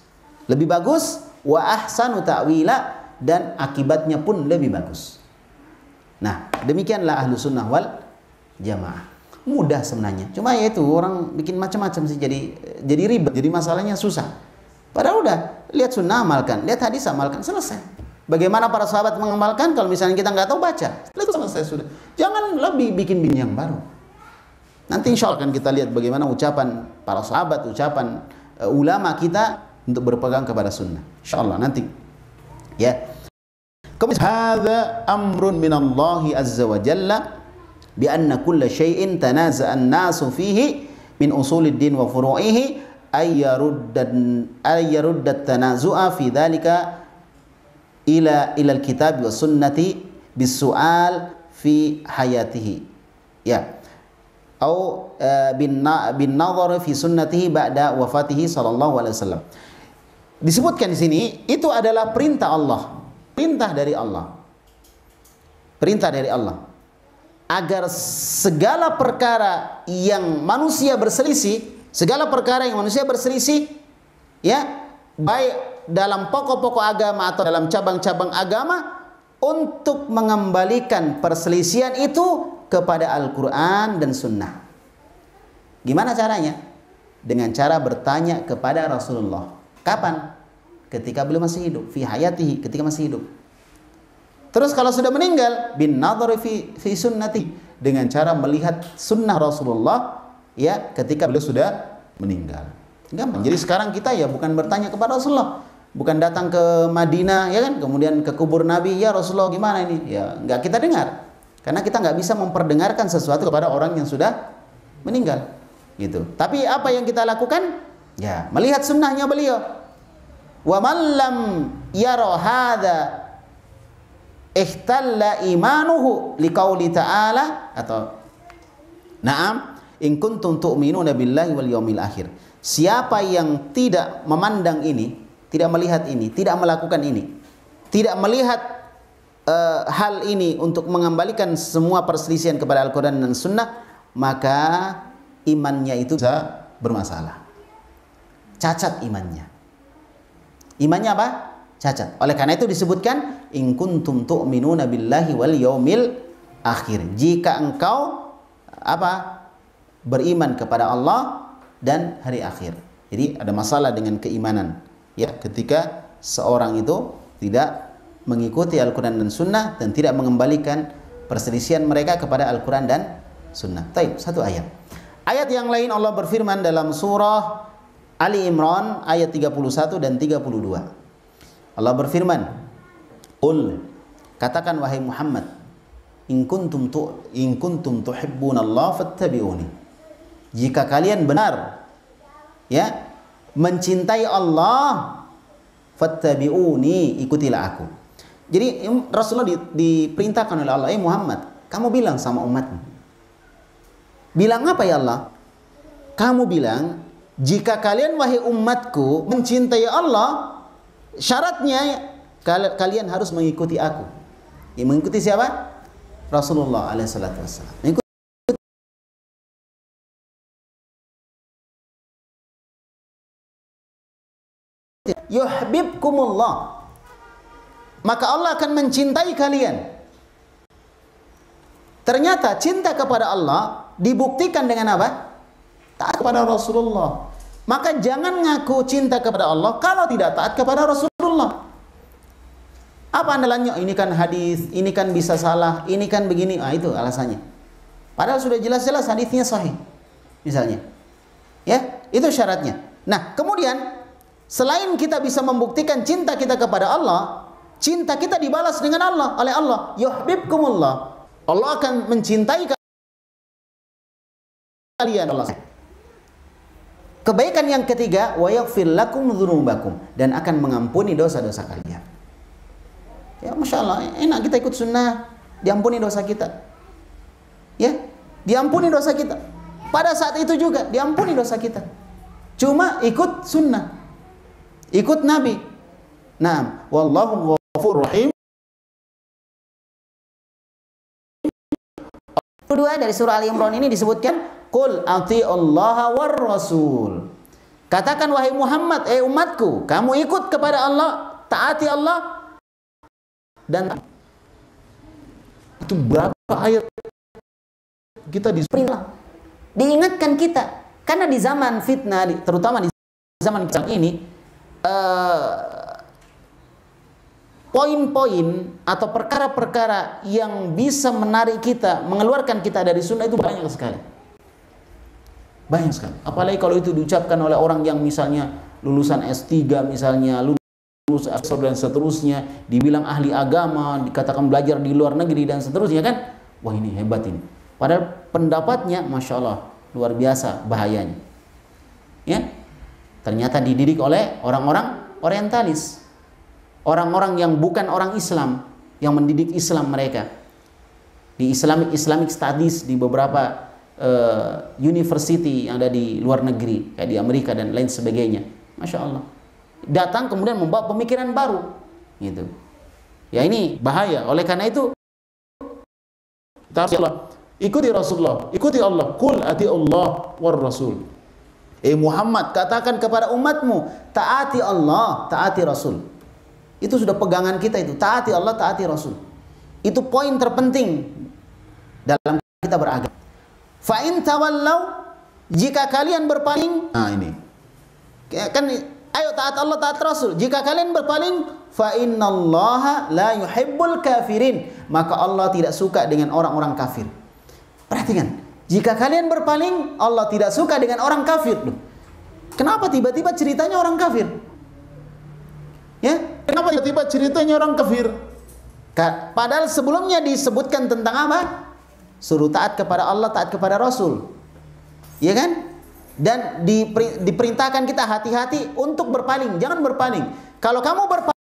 wa ahsanu ta'wila, dan akibatnya pun lebih bagus. Nah, demikianlah ahlu sunnah wal jamaah. Mudah sebenarnya. Cuma ya itu orang bikin macam-macam sih, jadi ribet, jadi masalahnya susah. Padahal udah lihat sunnah amalkan, lihat hadis amalkan, selesai. Bagaimana para sahabat mengamalkan? Kalau misalnya kita nggak tahu, baca. Itu selesai sudah. Jangan lebih bikin yang baru. Nanti insya Allah akan kita lihat bagaimana ucapan para sahabat, ucapan ulama kita untuk berpegang kepada sunnah. Insya Allah nanti. Ya. Kemudian hadza amrun min Allah azza wa jalla bi anna kulla syai'in tanaza'a an-nasu fihi min usulid din wa furu'ihi ay yarudda tanazu'a fi dzalika ila al-kitab wa sunnati bis-su'al fi hayatihi. Ya. Atau bin nazar fi sunnatihi ba'da wafatihi sallallahu alaihi wasallam. Disebutkan di sini itu adalah perintah Allah. Perintah dari Allah. Perintah dari Allah. Agar segala perkara yang manusia berselisih, ya, baik dalam pokok-pokok agama atau dalam cabang-cabang agama, untuk mengembalikan perselisihan itu kepada Al-Quran dan Sunnah. Gimana caranya? Dengan cara bertanya kepada Rasulullah. Kapan? Ketika beliau masih hidup, fi hayatihi, ketika masih hidup. Terus kalau sudah meninggal, bin nadhari fi sunnati, dengan cara melihat sunnah Rasulullah, ya, ketika beliau sudah meninggal. Gampang. Jadi sekarang kita ya bukan bertanya kepada Rasulullah, bukan datang ke Madinah, ya kan, kemudian ke kubur Nabi, ya Rasulullah gimana ini? Ya nggak kita dengar, karena kita nggak bisa memperdengarkan sesuatu kepada orang yang sudah meninggal, gitu. Tapi apa yang kita lakukan? Ya melihat sunnahnya beliau. Wa man lam yara hadza ihtalla imanuhu liqauli ta'ala, atau na'am in kuntum tu'minuna billahi wal yawmil akhir. Siapa yang tidak memandang ini, tidak melihat ini, tidak melakukan ini, tidak melihat hal ini untuk mengembalikan semua perselisihan kepada Al-Quran dan Sunnah, maka imannya itu bisa bermasalah, cacat imannya. Imannya apa? Cacat. Oleh karena itu disebutkan in kuntum tu'minuna billahi wal yaumil akhir. Jika engkau apa? Beriman kepada Allah dan hari akhir. Jadi ada masalah dengan keimanan, ya, ketika seorang itu tidak mengikuti Al-Quran dan Sunnah dan tidak mengembalikan perselisihan mereka kepada Al-Quran dan Sunnah. Baik, satu ayat. Ayat yang lain Allah berfirman dalam surah Ali Imran ayat 31 dan 32. Allah berfirman, "Qul," katakan wahai Muhammad, "in kuntum tuhibbunallaha fattabi'uni." Jika kalian benar, ya, mencintai Allah, fattabi'uni, ikutilah aku. Jadi Rasulullah diperintahkan oleh Allah, Muhammad, kamu bilang sama umatmu. Bilang apa ya Allah? Kamu bilang, jika kalian wahai umatku mencintai Allah, syaratnya kalian harus mengikuti aku. Ya, mengikuti siapa? Rasulullah alaihi salatu wassalam. Yuhibbukumullah, maka Allah akan mencintai kalian. Ternyata cinta kepada Allah dibuktikan dengan apa? Taat kepada Rasulullah. Maka jangan ngaku cinta kepada Allah kalau tidak taat kepada Rasulullah. Apa andalannya? Ini kan hadis, ini kan bisa salah, ini kan begini. Itu alasannya. Padahal sudah jelas-jelas hadisnya sahih. Misalnya. Ya, itu syaratnya. Nah, kemudian selain kita bisa membuktikan cinta kita kepada Allah, cinta kita dibalas dengan Allah, oleh Allah. Yuhibbukumullah. Allah akan mencintai kalian. Allah. Kebaikan yang ketiga, wa yaghfir lakum dzunubakum, dan akan mengampuni dosa-dosa kalian. Ya, Masya Allah, enak kita ikut sunnah, diampuni dosa kita. Ya, diampuni dosa kita. Pada saat itu juga diampuni dosa kita. Cuma ikut sunnah, ikut Nabi. Nah, wallahu ghafurur rahim. Kedua dari surah Ali Imran ini disebutkan, Qul ati'ullaha war rasul. Katakan wahai Muhammad, umatku, kamu ikut kepada Allah, taati Allah, dan itu berapa ayat kita diperintah, diingatkan kita, karena di zaman fitnah, terutama di zaman ini, poin-poin atau perkara-perkara yang bisa menarik kita, mengeluarkan kita dari sunnah itu banyak sekali. Banyak sekali. Apalagi kalau itu diucapkan oleh orang yang misalnya lulusan S3 misalnya, lulus ekspor dan seterusnya, dibilang ahli agama, dikatakan belajar di luar negeri dan seterusnya kan. Wah, ini hebat ini. Padahal pendapatnya Masya Allah luar biasa bahayanya. Ya, ternyata dididik oleh orang-orang orientalis, orang-orang yang bukan orang Islam, yang mendidik Islam mereka di Islamic Studies di beberapa university yang ada di luar negeri kayak di Amerika dan lain sebagainya. Masya Allah, datang kemudian membawa pemikiran baru gitu. Ya, ini bahaya. Oleh karena itu ikuti Rasulullah, ikuti Allah. Qul ati Allah war Rasul. Muhammad, katakan kepada umatmu, taati Allah, taati Rasul. Itu sudah pegangan kita itu, taati Allah, taati Rasul. Itu poin terpenting dalam kita beragama. Fa in tawallau, jika kalian berpaling, nah ini kan, ayo taat Allah, taat Rasul. Jika kalian berpaling, fa innallaha la yuhibbul kafirin, maka Allah tidak suka dengan orang-orang kafir. Perhatikan, jika kalian berpaling, Allah tidak suka dengan orang kafir. Loh, kenapa tiba-tiba ceritanya orang kafir? Ya, kenapa tiba-tiba ceritanya orang kafir? Padahal sebelumnya disebutkan tentang apa? Suruh taat kepada Allah, taat kepada Rasul. Ya kan? Dan diperintahkan kita hati-hati untuk berpaling. Jangan berpaling. Kalau kamu berpaling,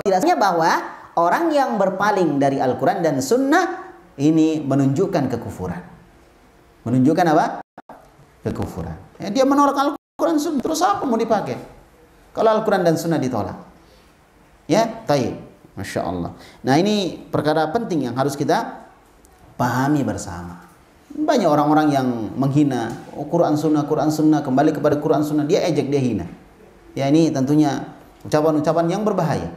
tidaknya bahwa orang yang berpaling dari Al-Quran dan Sunnah ini menunjukkan kekufuran. Menunjukkan apa? Kekufuran. Ya, dia menolak Al-Quran Sunnah. Terus apa mau dipakai? Kalau Al-Quran dan Sunnah ditolak. Ya, tayyib. Masya Allah. Nah, ini perkara penting yang harus kita pahami bersama. Banyak orang-orang yang menghina Quran Sunnah, kembali kepada Quran Sunnah, dia ejek, dia hina. Ya, ini tentunya ucapan-ucapan yang berbahaya.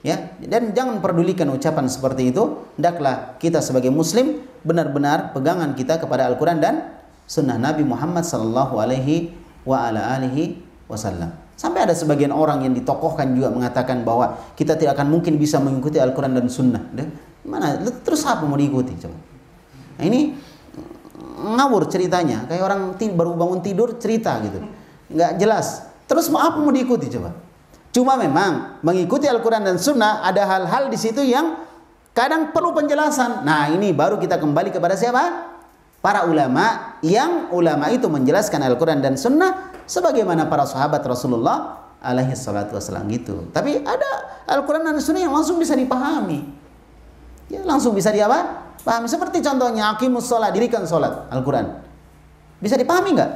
Ya, dan jangan pedulikan ucapan seperti itu. Hendaklah kita sebagai muslim benar-benar pegangan kita kepada Al-Quran dan Sunnah Nabi Muhammad sallallahu alaihi wasallam. Sampai ada sebagian orang yang ditokohkan juga mengatakan bahwa kita tidak akan mungkin bisa mengikuti Al-Quran dan Sunnah. Mana? Terus apa mau diikuti? Coba. Nah, ini ngawur ceritanya. Kayak orang baru bangun tidur cerita gitu. Nggak jelas. Terus apa mau diikuti? Coba. Cuma memang mengikuti Al-Quran dan Sunnah ada hal-hal di situ yang kadang perlu penjelasan. Nah, ini baru kita kembali kepada siapa? Para ulama, yang ulama itu menjelaskan Al-Quran dan Sunnah sebagaimana para sahabat Rasulullah alaihi salatu wassalam gitu. Tapi ada Al-Quran dan Sunnah yang langsung bisa dipahami. Ya, langsung bisa pahami. Seperti contohnya aqimus sholat, dirikan sholat, Al-Quran. Bisa dipahami nggak?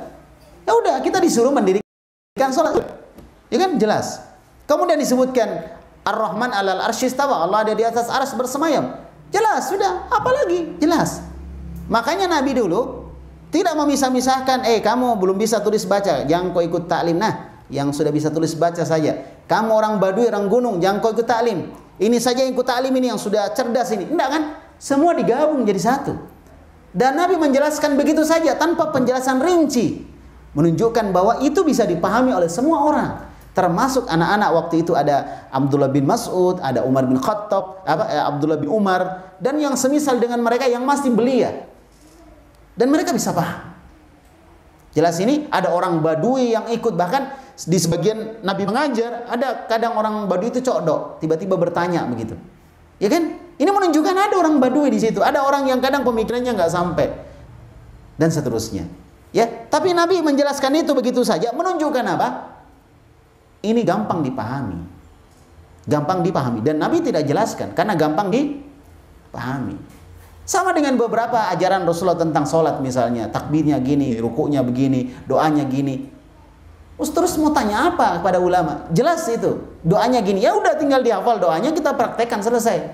Ya udah, kita disuruh mendirikan sholat. Ya kan, jelas. Kemudian disebutkan Ar-Rahman 'alal arsy istawa, Allah ada di atas arsy bersemayam. Jelas, sudah. Apalagi? Jelas. Makanya Nabi dulu tidak memisah-misahkan, kamu belum bisa tulis baca, jangan kau ikut taklim. Nah, yang sudah bisa tulis baca saja. Kamu orang Baduy, orang gunung, jangan kau ikut taklim. Ini saja yang ikut taklim, ini yang sudah cerdas ini. Enggak kan? Semua digabung jadi satu. Dan Nabi menjelaskan begitu saja tanpa penjelasan rinci, menunjukkan bahwa itu bisa dipahami oleh semua orang. Termasuk anak-anak waktu itu ada Abdullah bin Mas'ud, ada Umar bin Khattab, Abdullah bin Umar, dan yang semisal dengan mereka yang masih belia. Dan mereka bisa paham. Jelas ini ada orang Baduy yang ikut, bahkan di sebagian Nabi mengajar, ada kadang orang Baduy itu codok, tiba-tiba bertanya begitu. Ya kan? Ini menunjukkan ada orang Baduy di situ, ada orang yang kadang pemikirannya nggak sampai dan seterusnya. Ya, tapi Nabi menjelaskan itu begitu saja, menunjukkan apa? Ini gampang dipahami. Gampang dipahami dan Nabi tidak jelaskan karena gampang dipahami. Sama dengan beberapa ajaran Rasulullah tentang sholat misalnya, takbirnya gini, rukuknya begini, doanya gini. Terus mau tanya apa kepada ulama? Jelas itu, doanya gini. Ya udah, tinggal dihafal doanya, kita praktekkan, selesai.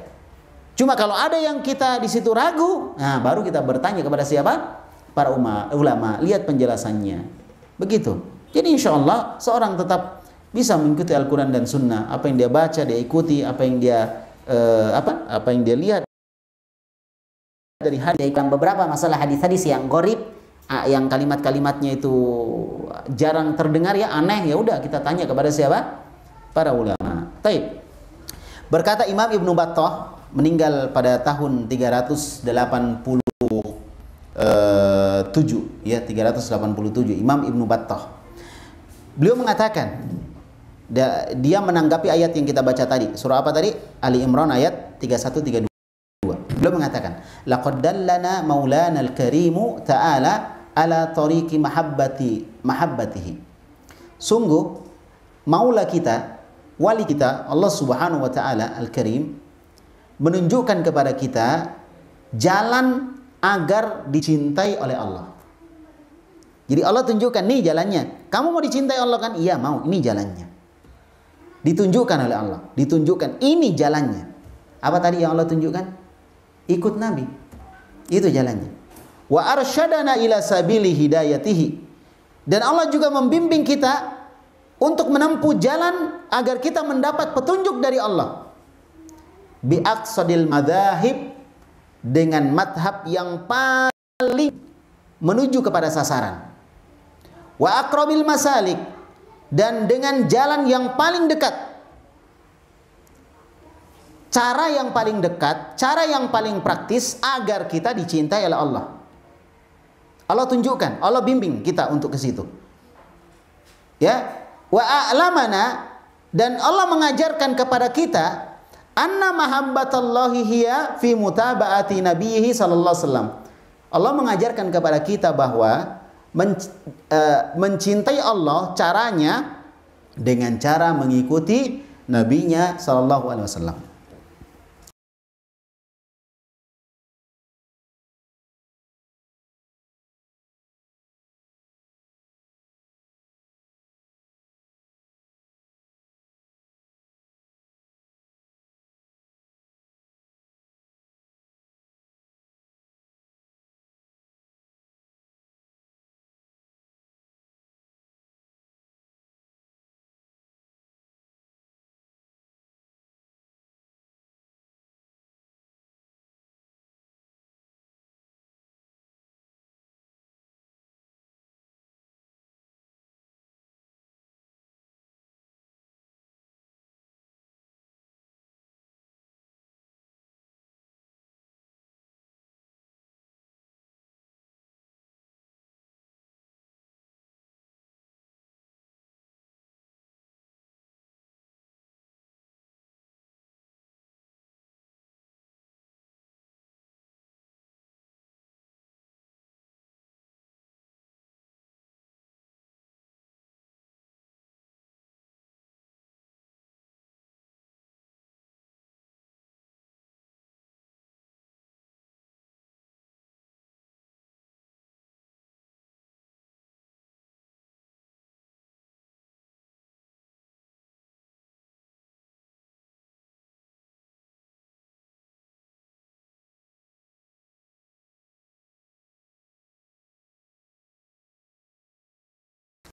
Cuma kalau ada yang kita di situ ragu, nah baru kita bertanya kepada siapa? Para ulama, lihat penjelasannya. Begitu. Jadi insya Allah seorang tetap bisa mengikuti Al-Quran dan Sunnah. Apa yang dia baca, dia ikuti. Apa yang dia lihat dari hadis. Beberapa masalah hadis-hadis yang gharib, yang kalimat-kalimatnya itu jarang terdengar, ya aneh, ya udah kita tanya kepada siapa? para ulama. Taib. Berkata Imam Ibnu Battah, meninggal pada tahun 387 ya, 387, Imam Ibnu Battah. Beliau mengatakan, dia menanggapi ayat yang kita baca tadi. Surah apa tadi? Ali Imran ayat 31 32. Beliau mengatakan, laqad dallana maulana al-karimu ta'ala ala tariqi mahabbatihi. Sungguh maula kita, wali kita, Allah Subhanahu wa taala Al-Karim, menunjukkan kepada kita jalan agar dicintai oleh Allah. Jadi Allah tunjukkan, nih jalannya. Kamu mau dicintai Allah kan? Iya mau, ini jalannya. Ditunjukkan oleh Allah, ditunjukkan ini jalannya. Apa tadi yang Allah tunjukkan? Ikut Nabi. Itu jalannya. Wa arsyadana ila sabili hidayatihi. Dan Allah juga membimbing kita untuk menempuh jalan agar kita mendapat petunjuk dari Allah. Bi aqsadil madzahib, dengan madhab yang paling menuju kepada sasaran. Wa aqrabil masalik, dan dengan jalan yang paling dekat. Cara yang paling dekat, cara yang paling praktis agar kita dicintai oleh Allah. Allah tunjukkan, Allah bimbing kita untuk ke situ. Ya, wa a'lamana, dan Allah mengajarkan kepada kita anna mahabbatallahi hiya fi mutaba'ati nabiyhi sallallahu alaihi wasallam. Allah mengajarkan kepada kita bahwa mencintai Allah caranya dengan cara mengikuti nabinya sallallahu alaihi wasallam.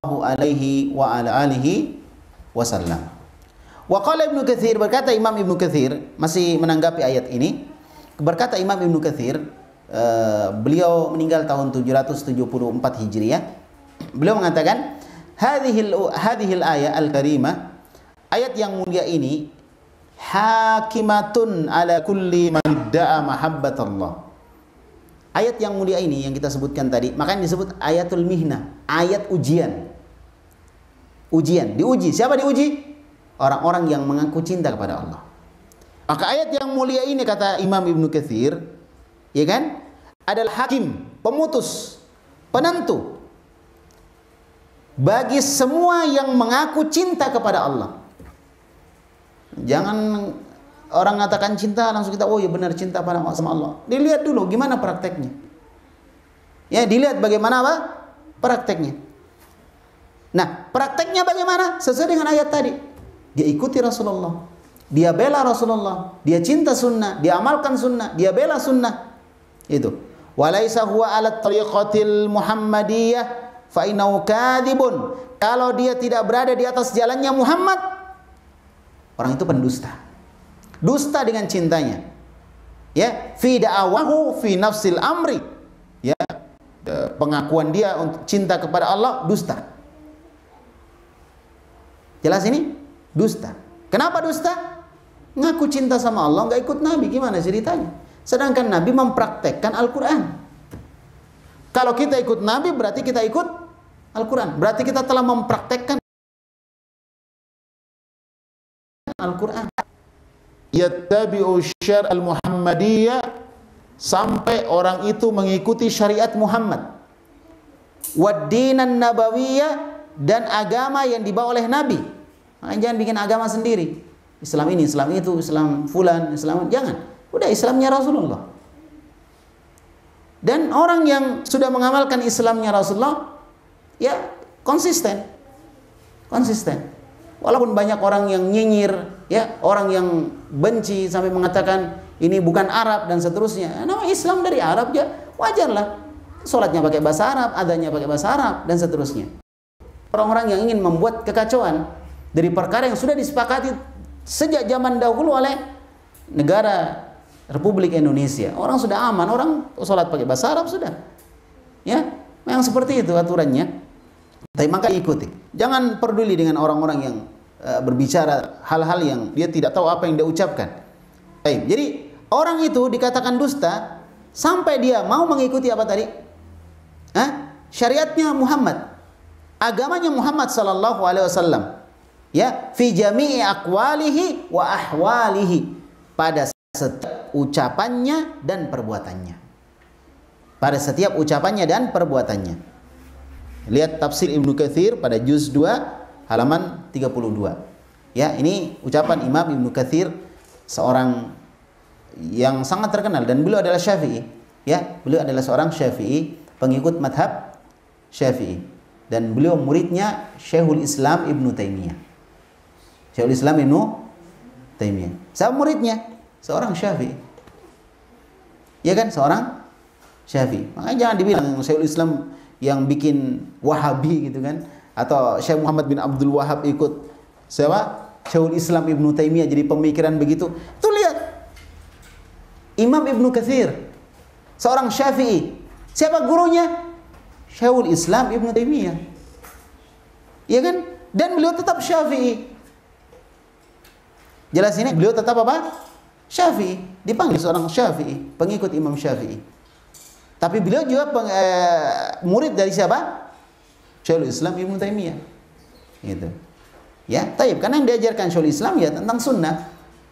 Alaihi wa ala alihi wasallam. Wa qala Ibnu Katsir, berkata Imam Ibnu Katsir, masih menanggapi ayat ini, berkata Imam Ibnu Katsir, beliau meninggal tahun 774 Hijriah. Beliau mengatakan, hadhil ayat al-karimah, ayat yang mulia ini hakimatun ala kulli man da'a mahabbatallah. Ayat yang mulia ini yang kita sebutkan tadi, makanya disebut ayatul mihnah, ayat ujian. Ujian, diuji. Siapa diuji? Orang-orang yang mengaku cinta kepada Allah. Maka ayat yang mulia ini, kata Imam Ibnu Katsir, ya kan, adalah hakim, pemutus, penentu bagi semua yang mengaku cinta kepada Allah. Jangan orang mengatakan cinta langsung kita, oh ya benar cinta pada sama Allah. Dilihat dulu gimana prakteknya. Ya, dilihat bagaimana apa? Prakteknya. Nah, prakteknya bagaimana? Sesuai dengan ayat tadi. Dia ikuti Rasulullah, dia bela Rasulullah, dia cinta sunnah, dia amalkan sunnah, dia bela sunnah. Itu. Walaisa huwa ala tariqatil Muhammadiyah fa innahu kadhibun. Kalau dia tidak berada di atas jalannya Muhammad, orang itu pendusta. Dusta dengan cintanya. Ya, fi da'awahu fi nafsil amri. Ya, pengakuan dia untuk cinta kepada Allah dusta. Jelas ini? Dusta. Kenapa dusta? Ngaku cinta sama Allah, nggak ikut Nabi. Gimana ceritanya? Sedangkan Nabi mempraktekkan Al-Quran. Kalau kita ikut Nabi, berarti kita ikut Al-Quran. Berarti kita telah mempraktekkan Al-Quran. Yattabi'u syar'al Muhammadiyah, sampai orang itu mengikuti syariat Muhammad. Wad-dinan nabawiyah, dan agama yang dibawa oleh Nabi. Makanya jangan bikin agama sendiri. Islam ini, Islam itu, Islam fulan, Islam, jangan. Udah Islamnya Rasulullah. Dan orang yang sudah mengamalkan Islamnya Rasulullah, ya konsisten. Konsisten. Walaupun banyak orang yang nyinyir, ya, orang yang benci sampai mengatakan ini bukan Arab dan seterusnya. Nama Islam dari Arab, ya wajarlah. Sholatnya pakai bahasa Arab, adanya pakai bahasa Arab dan seterusnya. Orang-orang yang ingin membuat kekacauan dari perkara yang sudah disepakati sejak zaman dahulu oleh negara Republik Indonesia. Orang sudah aman, orang sholat pakai bahasa Arab sudah. Ya, memang seperti itu aturannya. Tapi maka ikuti. Jangan peduli dengan orang-orang yang berbicara hal-hal yang dia tidak tahu apa yang dia ucapkan. Baik. Jadi orang itu dikatakan dusta sampai dia mau mengikuti apa tadi? Syariatnya Muhammad, agamanya Muhammad sallallahu alaihi wasallam. Ya, fi jami'i aqwalihi wa ahwalihi, pada setiap ucapannya dan perbuatannya. Pada setiap ucapannya dan perbuatannya. Lihat tafsir Ibnu Katsir pada juz 2 halaman 32. Ya, ini ucapan Imam Ibnu Katsir, seorang yang sangat terkenal, dan beliau adalah Syafi'i. Ya, beliau adalah seorang Syafi'i, pengikut madhab Syafi'i, dan beliau muridnya Syekhul Islam Ibnu Taimiyah. Syekhul Islam Ibnu Taimiyah. Siapa muridnya? Seorang Syafi'i. Ya kan, seorang Syafi'i. Makanya jangan dibilang Syekhul Islam yang bikin Wahabi gitu kan, atau Syekh Muhammad bin Abdul Wahab ikut siapa? Syekhul Islam Ibnu Taimiyah, jadi pemikiran begitu. Tuh lihat, Imam Ibnu Katsir, seorang Syafi'i. Siapa gurunya? Syekhul Islam Ibnu Taimiyah. Iya kan? Dan beliau tetap Syafi'i. Jelas ini beliau tetap apa? Syafi'i. Dipanggil seorang Syafi'i, pengikut Imam Syafi'i. Tapi beliau juga murid dari siapa? Syekhul Islam Ibnu Taimiyah. Gitu. Ya, taib. Karena yang diajarkan Syekhul Islam ya tentang sunnah,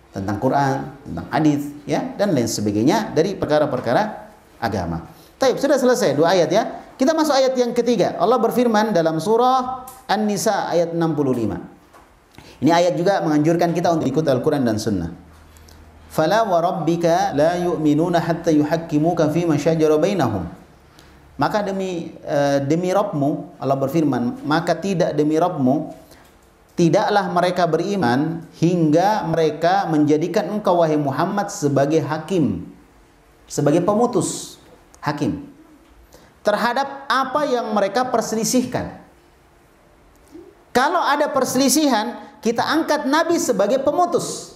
tentang Quran, tentang hadis, ya, dan lain sebagainya dari perkara-perkara agama. Taib, sudah selesai 2 ayat ya. Kita masuk ayat yang ketiga. Allah berfirman dalam surah An-Nisa ayat 65. Ini ayat juga menganjurkan kita untuk ikut Al-Quran dan Sunnah. Fala wa rabbika la yu'minuna hatta yuhakkimuka fima syajara bainahum. Maka demi Rabbmu, Allah berfirman, maka tidak demi Rabbmu, tidaklah mereka beriman hingga mereka menjadikan engkau wahai Muhammad sebagai hakim, sebagai pemutus, hakim terhadap apa yang mereka perselisihkan. Kalau ada perselisihan, kita angkat Nabi sebagai pemutus.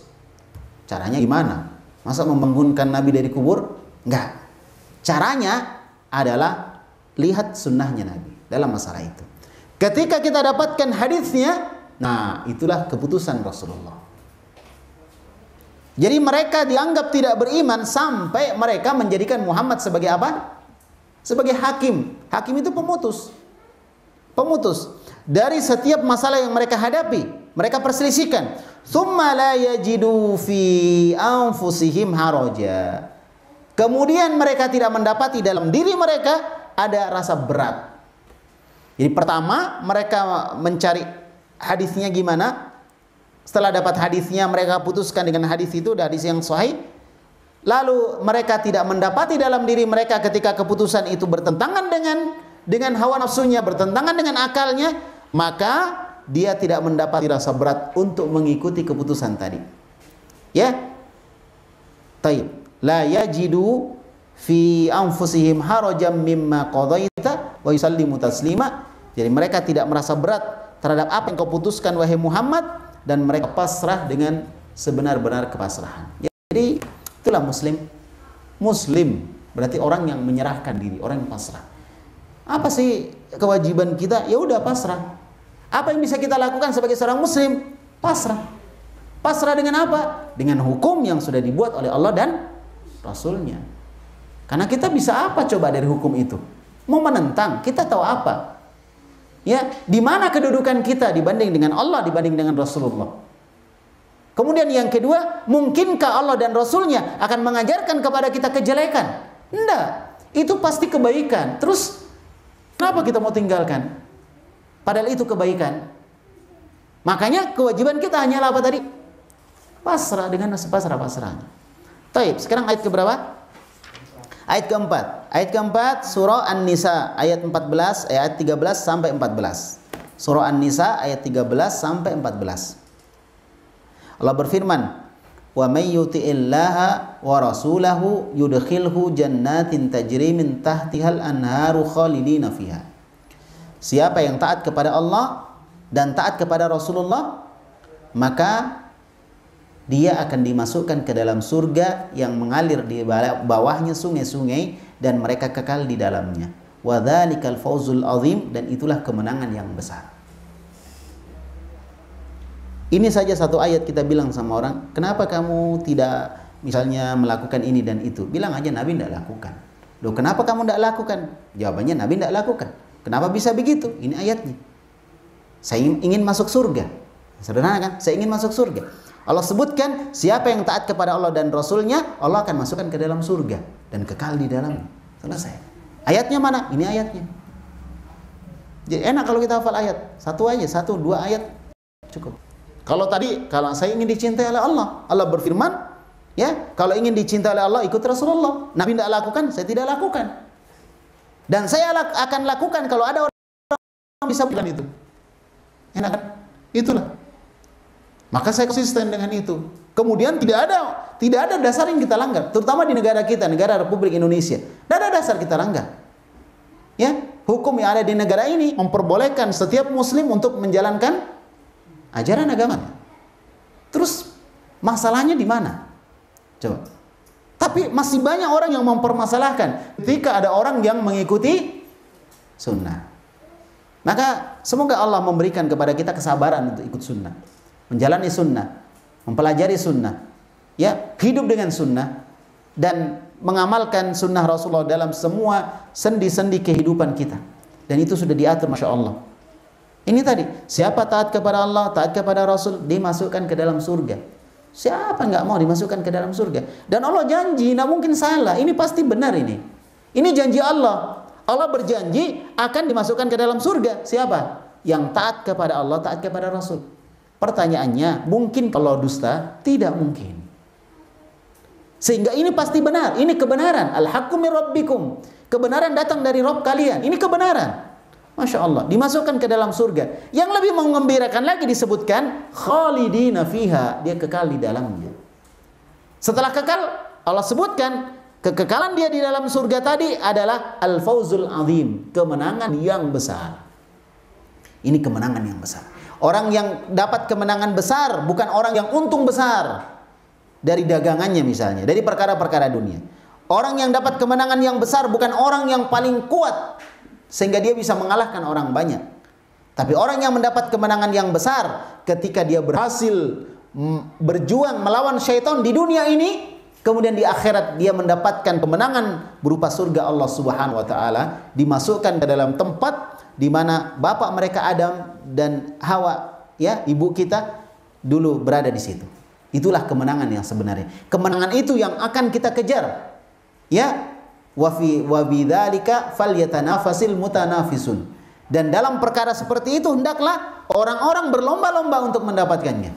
Caranya gimana? Masa membangunkan Nabi dari kubur? Enggak. Caranya adalah lihat sunnahnya Nabi dalam masalah itu. Ketika kita dapatkan hadisnya, nah itulah keputusan Rasulullah. Jadi mereka dianggap tidak beriman sampai mereka menjadikan Muhammad sebagai apa? Sebagai hakim. Hakim itu pemutus. Pemutus dari setiap masalah yang mereka hadapi, mereka perselisihkan. Tsumma la yajidu fi anfusihim haraja. Kemudian mereka tidak mendapati dalam diri mereka ada rasa berat. Jadi pertama mereka mencari hadisnya gimana. Setelah dapat hadisnya, mereka putuskan dengan hadis itu, hadis yang sahih. Lalu mereka tidak mendapati dalam diri mereka ketika keputusan itu bertentangan dengan hawa nafsunya, bertentangan dengan akalnya, maka dia tidak mendapati rasa berat untuk mengikuti keputusan tadi. Ya. Taib. La yajidu fi anfusihim harajan mimma qadaita wa yusallimu taslima. Jadi mereka tidak merasa berat terhadap apa yang kau putuskan wahai Muhammad, dan mereka pasrah dengan sebenar-benar kepasrahan. Jadi itulah muslim. Muslim berarti orang yang menyerahkan diri, orang yang pasrah. Apa sih kewajiban kita? Ya udah pasrah. Apa yang bisa kita lakukan sebagai seorang muslim? Pasrah. Pasrah dengan apa? Dengan hukum yang sudah dibuat oleh Allah dan Rasulnya. Karena kita bisa apa coba dari hukum itu? Mau menentang, kita tahu apa? Ya, di mana kedudukan kita dibanding dengan Allah, dibanding dengan Rasulullah? Kemudian yang kedua, mungkinkah Allah dan Rasulnya akan mengajarkan kepada kita kejelekan? Enggak, itu pasti kebaikan. Terus, kenapa kita mau tinggalkan? Padahal itu kebaikan. Makanya kewajiban kita hanyalah apa tadi? Pasrah dengan sepasrah-pasrahnya. Taib, sekarang ayat keberapa? Ayat keempat. Ayat keempat surah An-Nisa ayat 14, ayat 13 sampai 14. Surah An-Nisa ayat 13 sampai 14. Allah berfirman, "Wa may yuti'illaha wa rasulahu yudkhilhu jannatin tajri min tahtihal anharu khalidina fiha." Siapa yang taat kepada Allah dan taat kepada Rasulullah, maka dia akan dimasukkan ke dalam surga yang mengalir di bawahnya sungai-sungai dan mereka kekal di dalamnya. Wa dzalikal fawzul azim, dan itulah kemenangan yang besar. Ini saja satu ayat kita bilang sama orang, kenapa kamu tidak misalnya melakukan ini dan itu? Bilang aja Nabi tidak lakukan. Loh, kenapa kamu tidak lakukan? Jawabannya Nabi tidak lakukan. Kenapa bisa begitu? Ini ayatnya. Saya ingin masuk surga. Sederhana kan? Saya ingin masuk surga. Allah sebutkan siapa yang taat kepada Allah dan Rasulnya, Allah akan masukkan ke dalam surga dan kekal di dalamnya. Selesai. Ayatnya mana? Ini ayatnya. Jadi enak kalau kita hafal ayat. Satu aja, satu, dua ayat cukup. Kalau tadi, kalau saya ingin dicintai oleh Allah, Allah berfirman, ya, kalau ingin dicintai oleh Allah, ikut Rasulullah. Nabi tidak lakukan, saya tidak lakukan. Dan saya akan lakukan kalau ada orang bisa bilang itu. Enak kan? Itulah. Maka saya konsisten dengan itu. Kemudian tidak ada dasar yang kita langgar, terutama di negara kita, negara Republik Indonesia. Tidak ada dasar kita langgar. Ya, hukum yang ada di negara ini memperbolehkan setiap muslim untuk menjalankan ajaran agama. Terus masalahnya di mana? Coba. Tapi masih banyak orang yang mempermasalahkan ketika ada orang yang mengikuti sunnah. Maka semoga Allah memberikan kepada kita kesabaran untuk ikut sunnah, menjalani sunnah, mempelajari sunnah, ya, hidup dengan sunnah, dan mengamalkan sunnah Rasulullah dalam semua sendi-sendi kehidupan kita. Dan itu sudah diatur, Masya Allah. Ini tadi, siapa taat kepada Allah, taat kepada Rasul, dimasukkan ke dalam surga. Siapa nggak mau dimasukkan ke dalam surga? Dan Allah janji, tidak mungkin salah. Ini pasti benar ini. Ini janji Allah. Allah berjanji akan dimasukkan ke dalam surga. Siapa? Yang taat kepada Allah, taat kepada Rasul. Pertanyaannya, mungkin kalau dusta? Tidak mungkin. Sehingga ini pasti benar. Ini kebenaran. Al-haqqu min rabbikum. Kebenaran datang dari Rabb kalian. Ini kebenaran. Masya Allah. Dimasukkan ke dalam surga. Yang lebih mengembirakan lagi disebutkan, khalidina fiha. Dia kekal di dalamnya. Setelah kekal, Allah sebutkan, kekekalan dia di dalam surga tadi adalah al-fawzul azim. Kemenangan yang besar. Ini kemenangan yang besar. Orang yang dapat kemenangan besar bukan orang yang untung besar dari dagangannya misalnya, dari perkara-perkara dunia. Orang yang dapat kemenangan yang besar bukan orang yang paling kuat sehingga dia bisa mengalahkan orang banyak. Tapi orang yang mendapat kemenangan yang besar ketika dia berhasil berjuang melawan syaitan di dunia ini, kemudian di akhirat dia mendapatkan kemenangan berupa surga Allah Subhanahu wa taala, dimasukkan ke dalam tempat di mana bapak mereka Adam dan Hawa, ya, ibu kita dulu berada di situ. Itulah kemenangan yang sebenarnya. Kemenangan itu yang akan kita kejar. Ya, wa bidzalika falyatanafasil mutanafisun. Dan dalam perkara seperti itu hendaklah orang-orang berlomba-lomba untuk mendapatkannya.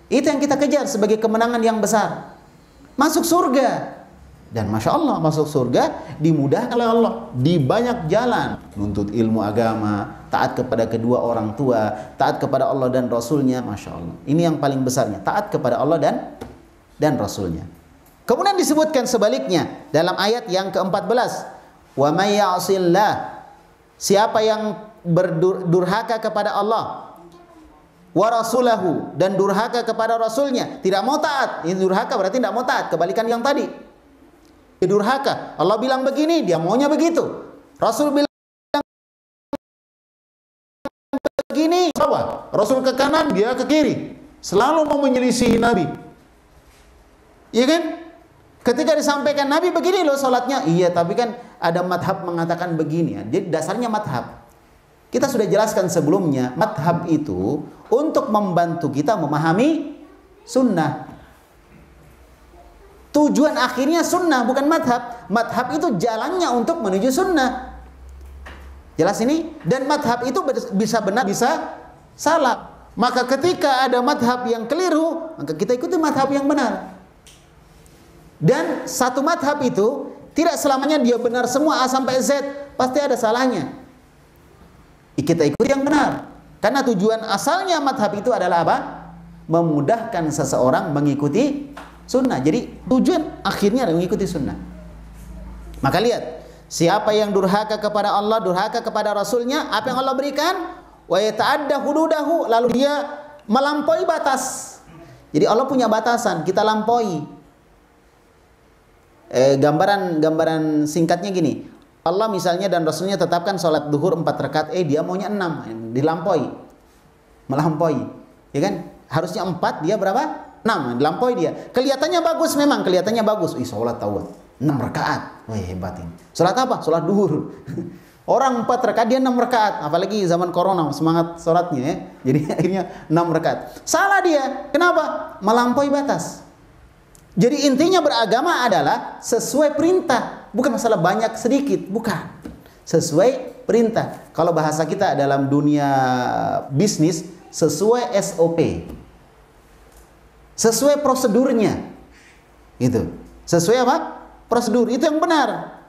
Itu yang kita kejar sebagai kemenangan yang besar. Masuk surga. Dan Masya Allah, masuk surga dimudahkan oleh Allah di banyak jalan. Nuntut ilmu agama, taat kepada kedua orang tua, taat kepada Allah dan Rasulnya. Masya Allah. Ini yang paling besarnya, taat kepada Allah dan Rasulnya. Kemudian disebutkan sebaliknya dalam ayat yang ke-14. Wa may ya'sillah. Siapa yang berdurhaka kepada Allah wa rasulahu, dan durhaka kepada Rasulnya, tidak mau taat. Ini durhaka berarti tidak mau taat, kebalikan yang tadi. Durhaka, Allah bilang begini, dia maunya begitu. Rasul bilang begini, apa? Rasul ke kanan, dia ke kiri. Selalu mau menyelisihi Nabi. Iya kan? Ketika disampaikan Nabi begini loh sholatnya, iya tapi kan ada madhab mengatakan begini ya. Jadi dasarnya madhab. Kita sudah jelaskan sebelumnya, madhab itu untuk membantu kita memahami sunnah. Tujuan akhirnya sunnah, bukan madhab. Madhab itu jalannya untuk menuju sunnah. Jelas ini? Dan madhab itu bisa benar, bisa salah. Maka ketika ada madhab yang keliru, maka kita ikuti madhab yang benar. Dan satu madhab itu tidak selamanya dia benar semua A sampai Z, pasti ada salahnya. Kita ikuti yang benar. Karena tujuan asalnya madhab itu adalah apa? Memudahkan seseorang mengikuti sunnah. Jadi tujuan akhirnya adalah mengikuti sunnah. Maka lihat, siapa yang durhaka kepada Allah, durhaka kepada Rasulnya, apa yang Allah berikan? Wa yata'adda hududahu, lalu dia melampaui batas. Jadi Allah punya batasan, kita lampaui. Gambaran singkatnya gini, Allah misalnya dan Rasulnya tetapkan sholat duhur 4 rakaat, dia maunya 6, dilampaui, melampaui, ya kan? Harusnya 4, dia berapa? 6, dilampaui dia. Kelihatannya bagus, memang kelihatannya bagus. Sholat tahu 6 rakaat, wah hebat ini. Sholat apa? Sholat duhur. Orang 4 rakaat, dia 6 rakaat. Apalagi zaman corona, semangat sholatnya ya. Jadi akhirnya 6 rakaat. Salah dia, kenapa? Melampaui batas. Jadi intinya beragama adalah sesuai perintah, bukan masalah banyak sedikit, bukan. Sesuai perintah. Kalau bahasa kita dalam dunia bisnis, sesuai SOP. Sesuai prosedurnya. Gitu. Sesuai apa? Prosedur, itu yang benar.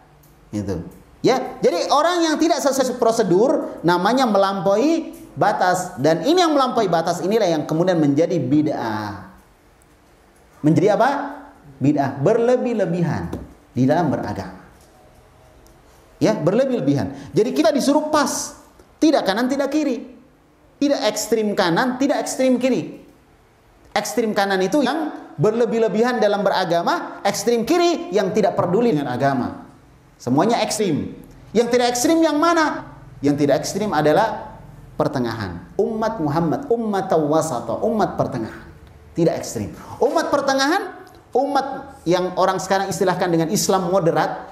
Gitu. Ya, jadi orang yang tidak sesuai prosedur namanya melampaui batas, dan ini yang melampaui batas inilah yang kemudian menjadi bid'ah. Menjadi apa? Bid'ah, berlebih-lebihan di dalam beragama. Ya, berlebih-lebihan. Jadi kita disuruh pas, tidak kanan, tidak kiri. Tidak ekstrim kanan, tidak ekstrim kiri. Ekstrim kanan itu yang berlebih-lebihan dalam beragama, ekstrim kiri yang tidak peduli dengan agama. Semuanya ekstrim. Yang tidak ekstrim yang mana? Yang tidak ekstrim adalah pertengahan. Umat Muhammad, umat wasata, umat pertengahan. Tidak ekstrim. Umat pertengahan, umat yang orang sekarang istilahkan dengan Islam moderat.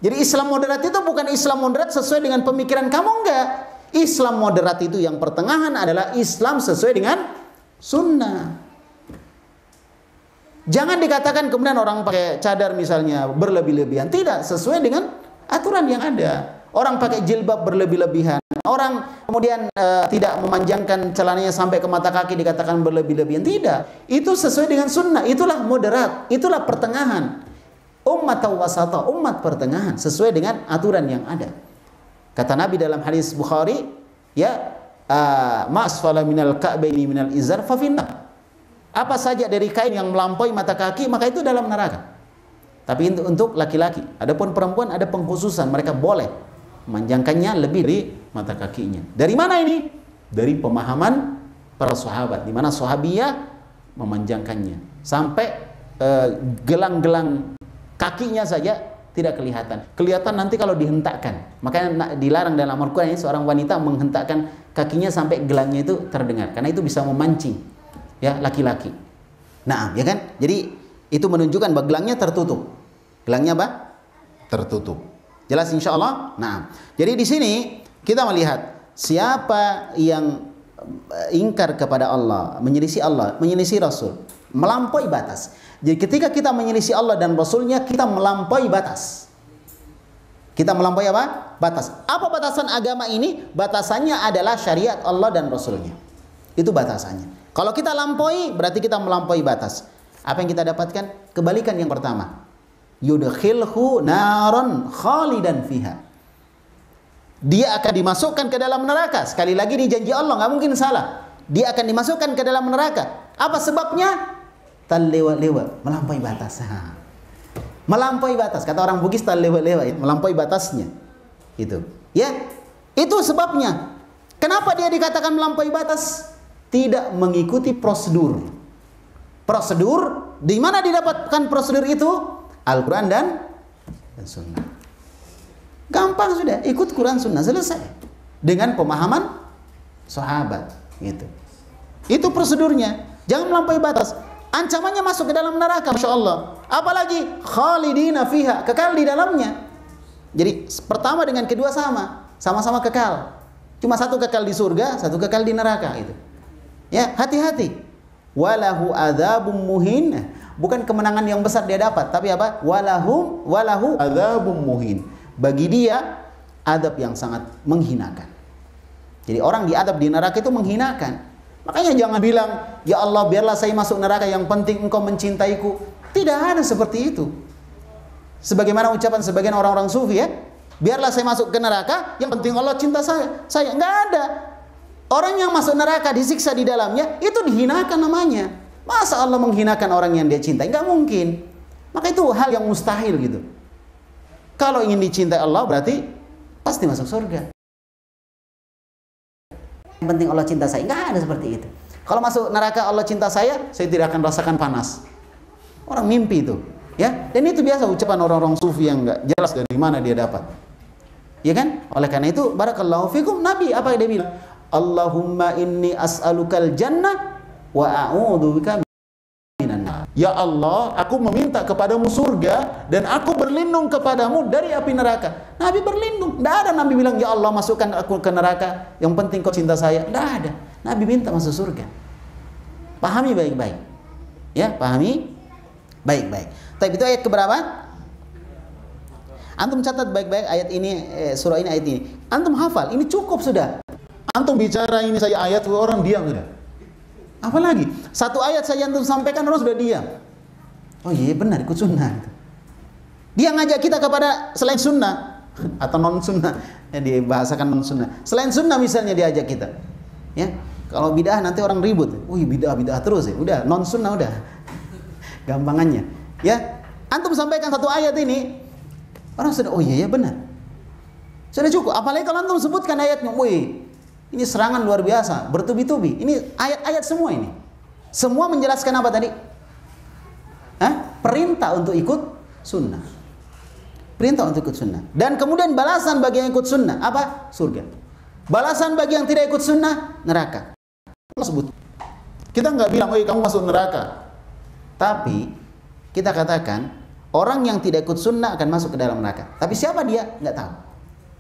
Jadi Islam moderat itu bukan Islam moderat sesuai dengan pemikiran kamu, enggak. Islam moderat itu yang pertengahan adalah Islam sesuai dengan sunnah. Jangan dikatakan kemudian orang pakai cadar misalnya berlebih-lebihan. Tidak, sesuai dengan aturan yang ada. Orang pakai jilbab berlebih-lebihan. Orang kemudian tidak memanjangkan celananya sampai ke mata kaki dikatakan berlebih-lebihan. Tidak. Itu sesuai dengan sunnah. Itulah moderat. Itulah pertengahan. Ummat wasata, umat pertengahan. Sesuai dengan aturan yang ada. Kata Nabi dalam hadis Bukhari, ya, ma'asfala minal ka'baini minal izar fafinna. Apa saja dari kain yang melampaui mata kaki, maka itu dalam neraka. Tapi untuk laki-laki. Adapun perempuan ada pengkhususan. Mereka boleh memanjangkannya lebih dari mata kakinya. Dari mana ini? Dari pemahaman para sahabat, di mana sahabiyah memanjangkannya sampai gelang-gelang kakinya saja tidak kelihatan. Kelihatan nanti kalau dihentakkan. Makanya dilarang dalam Al-Quran ini seorang wanita menghentakkan kakinya sampai gelangnya itu terdengar, karena itu bisa memancing ya laki-laki. Nah, ya kan? Jadi itu menunjukkan bahwa gelangnya tertutup. Gelangnya apa? Tertutup. Jelas insya Allah? Nah, jadi di sini kita melihat siapa yang ingkar kepada Allah, menyelisih Allah, menyelisih Rasul, melampaui batas. Jadi ketika kita menyelisih Allah dan Rasulnya, kita melampaui batas. Kita melampaui apa? Batas. Apa batasan agama ini? Batasannya adalah syariat Allah dan Rasulnya. Itu batasannya. Kalau kita lampaui, berarti kita melampaui batas. Apa yang kita dapatkan? Kebalikan yang pertama. Yudkhilhu naron khalidan fiha. Dia akan dimasukkan ke dalam neraka. Sekali lagi ini janji Allah, nggak mungkin salah. Dia akan dimasukkan ke dalam neraka. Apa sebabnya? Tal-lewa-lewa, melampaui batas. Melampaui batas. Kata orang Bugis tal-lewa-lewa, melampaui batasnya. Itu. Ya, itu sebabnya. Kenapa dia dikatakan melampaui batas? Tidak mengikuti prosedur. Prosedur, di mana didapatkan prosedur itu? Al-Quran dan Sunnah. Gampang sudah, ikut Quran Sunnah, selesai. Dengan pemahaman sahabat. Gitu. Itu prosedurnya. Jangan melampaui batas. Ancamannya masuk ke dalam neraka, Masya Allah. Apalagi khalidina fiha, kekal di dalamnya. Jadi pertama dengan kedua sama-sama kekal. Cuma satu kekal di surga, satu kekal di neraka itu. Ya, hati-hati. Walahu adzabum muhin. Bukan kemenangan yang besar dia dapat, tapi apa? Walahu adzabum muhin. Bagi dia adab yang sangat menghinakan. Jadi orang diadab di neraka itu menghinakan. Makanya jangan bilang, ya Allah biarlah saya masuk neraka, yang penting engkau mencintaiku. Tidak ada seperti itu. Sebagaimana ucapan sebagian orang-orang sufi ya, biarlah saya masuk ke neraka, yang penting Allah cinta saya. Saya enggak ada. Orang yang masuk neraka disiksa di dalamnya, itu dihinakan namanya. Masa Allah menghinakan orang yang dia cintai? Enggak mungkin. Maka itu hal yang mustahil gitu. Kalau ingin dicintai Allah berarti pasti masuk surga. Yang penting Allah cinta saya. Enggak ada seperti itu. Kalau masuk neraka Allah cinta saya tidak akan rasakan panas. Orang mimpi itu, ya. Dan itu biasa ucapan orang-orang sufi yang enggak jelas dari mana dia dapat. Ya kan? Oleh karena itu, barakallahu fikum, Nabi apa dia bilang? Allahumma inni as'alukal jannah wa a'udzubika minan nar. Ya Allah, aku meminta kepadamu surga dan aku berlindung kepadamu dari api neraka. Nabi berlindung. Tidak ada Nabi bilang, ya Allah masukkan aku ke neraka, yang penting kau cinta saya. Tidak ada. Nabi minta masuk surga. Pahami baik-baik. Ya, pahami baik-baik. Tapi itu ayat keberapa? Antum catat baik-baik ayat ini, surah ini, ayat ini. Antum hafal, ini cukup sudah. Antum bicara ini saja ayat, orang diam sudah. Apalagi satu ayat saja antum sampaikan, orang sudah diam. Oh iya benar, ikut sunnah. Dia ngajak kita kepada selain sunnah atau non sunnah, ya, dibahasakan non sunnah. Selain sunnah misalnya diajak kita, ya. Kalau bid'ah nanti orang ribut. Wih bid'ah terus ya. Udah non sunnah udah. Gampangannya, ya. Antum sampaikan satu ayat ini, orang sudah, oh iya ya benar. Sudah cukup. Apalagi kalau antum sebutkan ayatnya, wih ini serangan luar biasa, bertubi-tubi. Ini ayat-ayat semua ini. Semua menjelaskan apa tadi? Perintah untuk ikut sunnah. Perintah untuk ikut sunnah. Dan kemudian balasan bagi yang ikut sunnah apa? Surga. Balasan bagi yang tidak ikut sunnah, neraka. Allah sebut. Kita nggak bilang, oh kamu masuk neraka. Tapi kita katakan orang yang tidak ikut sunnah akan masuk ke dalam neraka. Tapi siapa dia? Nggak tahu.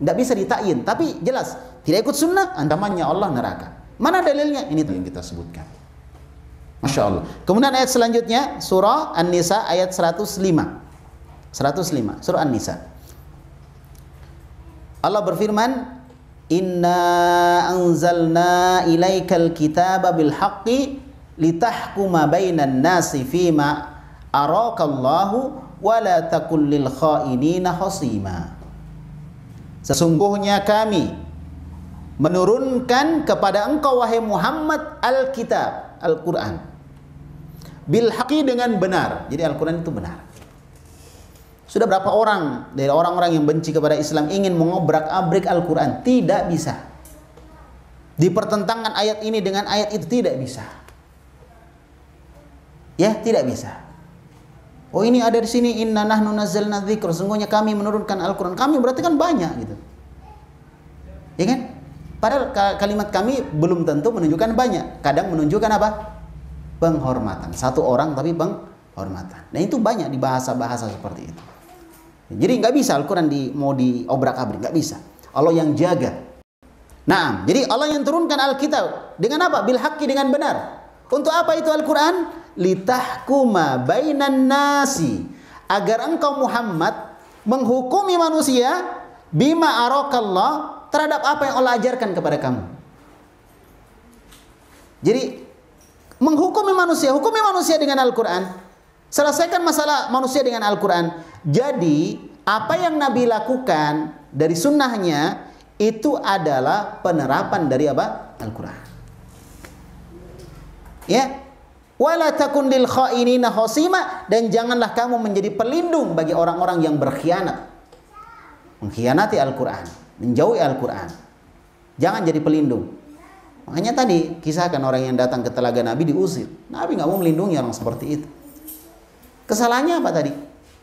Nggak bisa ditakyin. Tapi jelas tidak ikut sunnah, ancamannya Allah neraka. Mana dalilnya? Ini tuh yang kita sebutkan. Masya Allah. Kemudian ayat selanjutnya surah An-Nisa ayat 105. 105 surah An-Nisa. Allah berfirman, Inna anzalna ilaikal kitaba bil haqqi litahkuma bainan nasi fima arakallahu wa la takul lil khainina khasima. Sesungguhnya kami menurunkan kepada engkau wahai Muhammad Alkitab, Al-Quran, bil haqqi dengan benar. Jadi Al-Quran itu benar. Sudah berapa orang dari orang-orang yang benci kepada Islam ingin mengobrak-abrik Al-Quran? Tidak bisa. Dipertentangkan ayat ini dengan ayat itu, tidak bisa. Ya, tidak bisa. Oh ini ada di sini, inna nahnu nazzalna dzikra, sesungguhnya kami menurunkan Al-Quran. Kami berarti kan banyak gitu. Ya kan? Padahal kalimat kami belum tentu menunjukkan banyak. Kadang menunjukkan apa? Penghormatan. Satu orang tapi penghormatan. Nah itu banyak di bahasa-bahasa seperti itu. Jadi nggak bisa Al-Quran mau diobrak-abrik, nggak bisa. Allah yang jaga. Nah, jadi Allah yang turunkan Alkitab dengan apa? Bil haqqi, dengan benar. Untuk apa itu Al-Quran? Litahkuma bainan nasi, agar engkau Muhammad menghukumi manusia bima arakallah, terhadap apa yang Allah ajarkan kepada kamu. Jadi menghukumi manusia, hukumi manusia dengan Al-Quran. Selesaikan masalah manusia dengan Al-Quran. Jadi apa yang Nabi lakukan dari sunnahnya itu adalah penerapan dari apa? Al-Quran. Ya. Wala takun lil khainina khasima, dan janganlah kamu menjadi pelindung bagi orang-orang yang berkhianat. Mengkhianati Al-Quran, menjauhi Al-Quran. Jangan jadi pelindung. Makanya tadi kisahkan orang yang datang ke telaga Nabi diusir. Nabi nggak mau melindungi orang seperti itu. Kesalahannya apa tadi?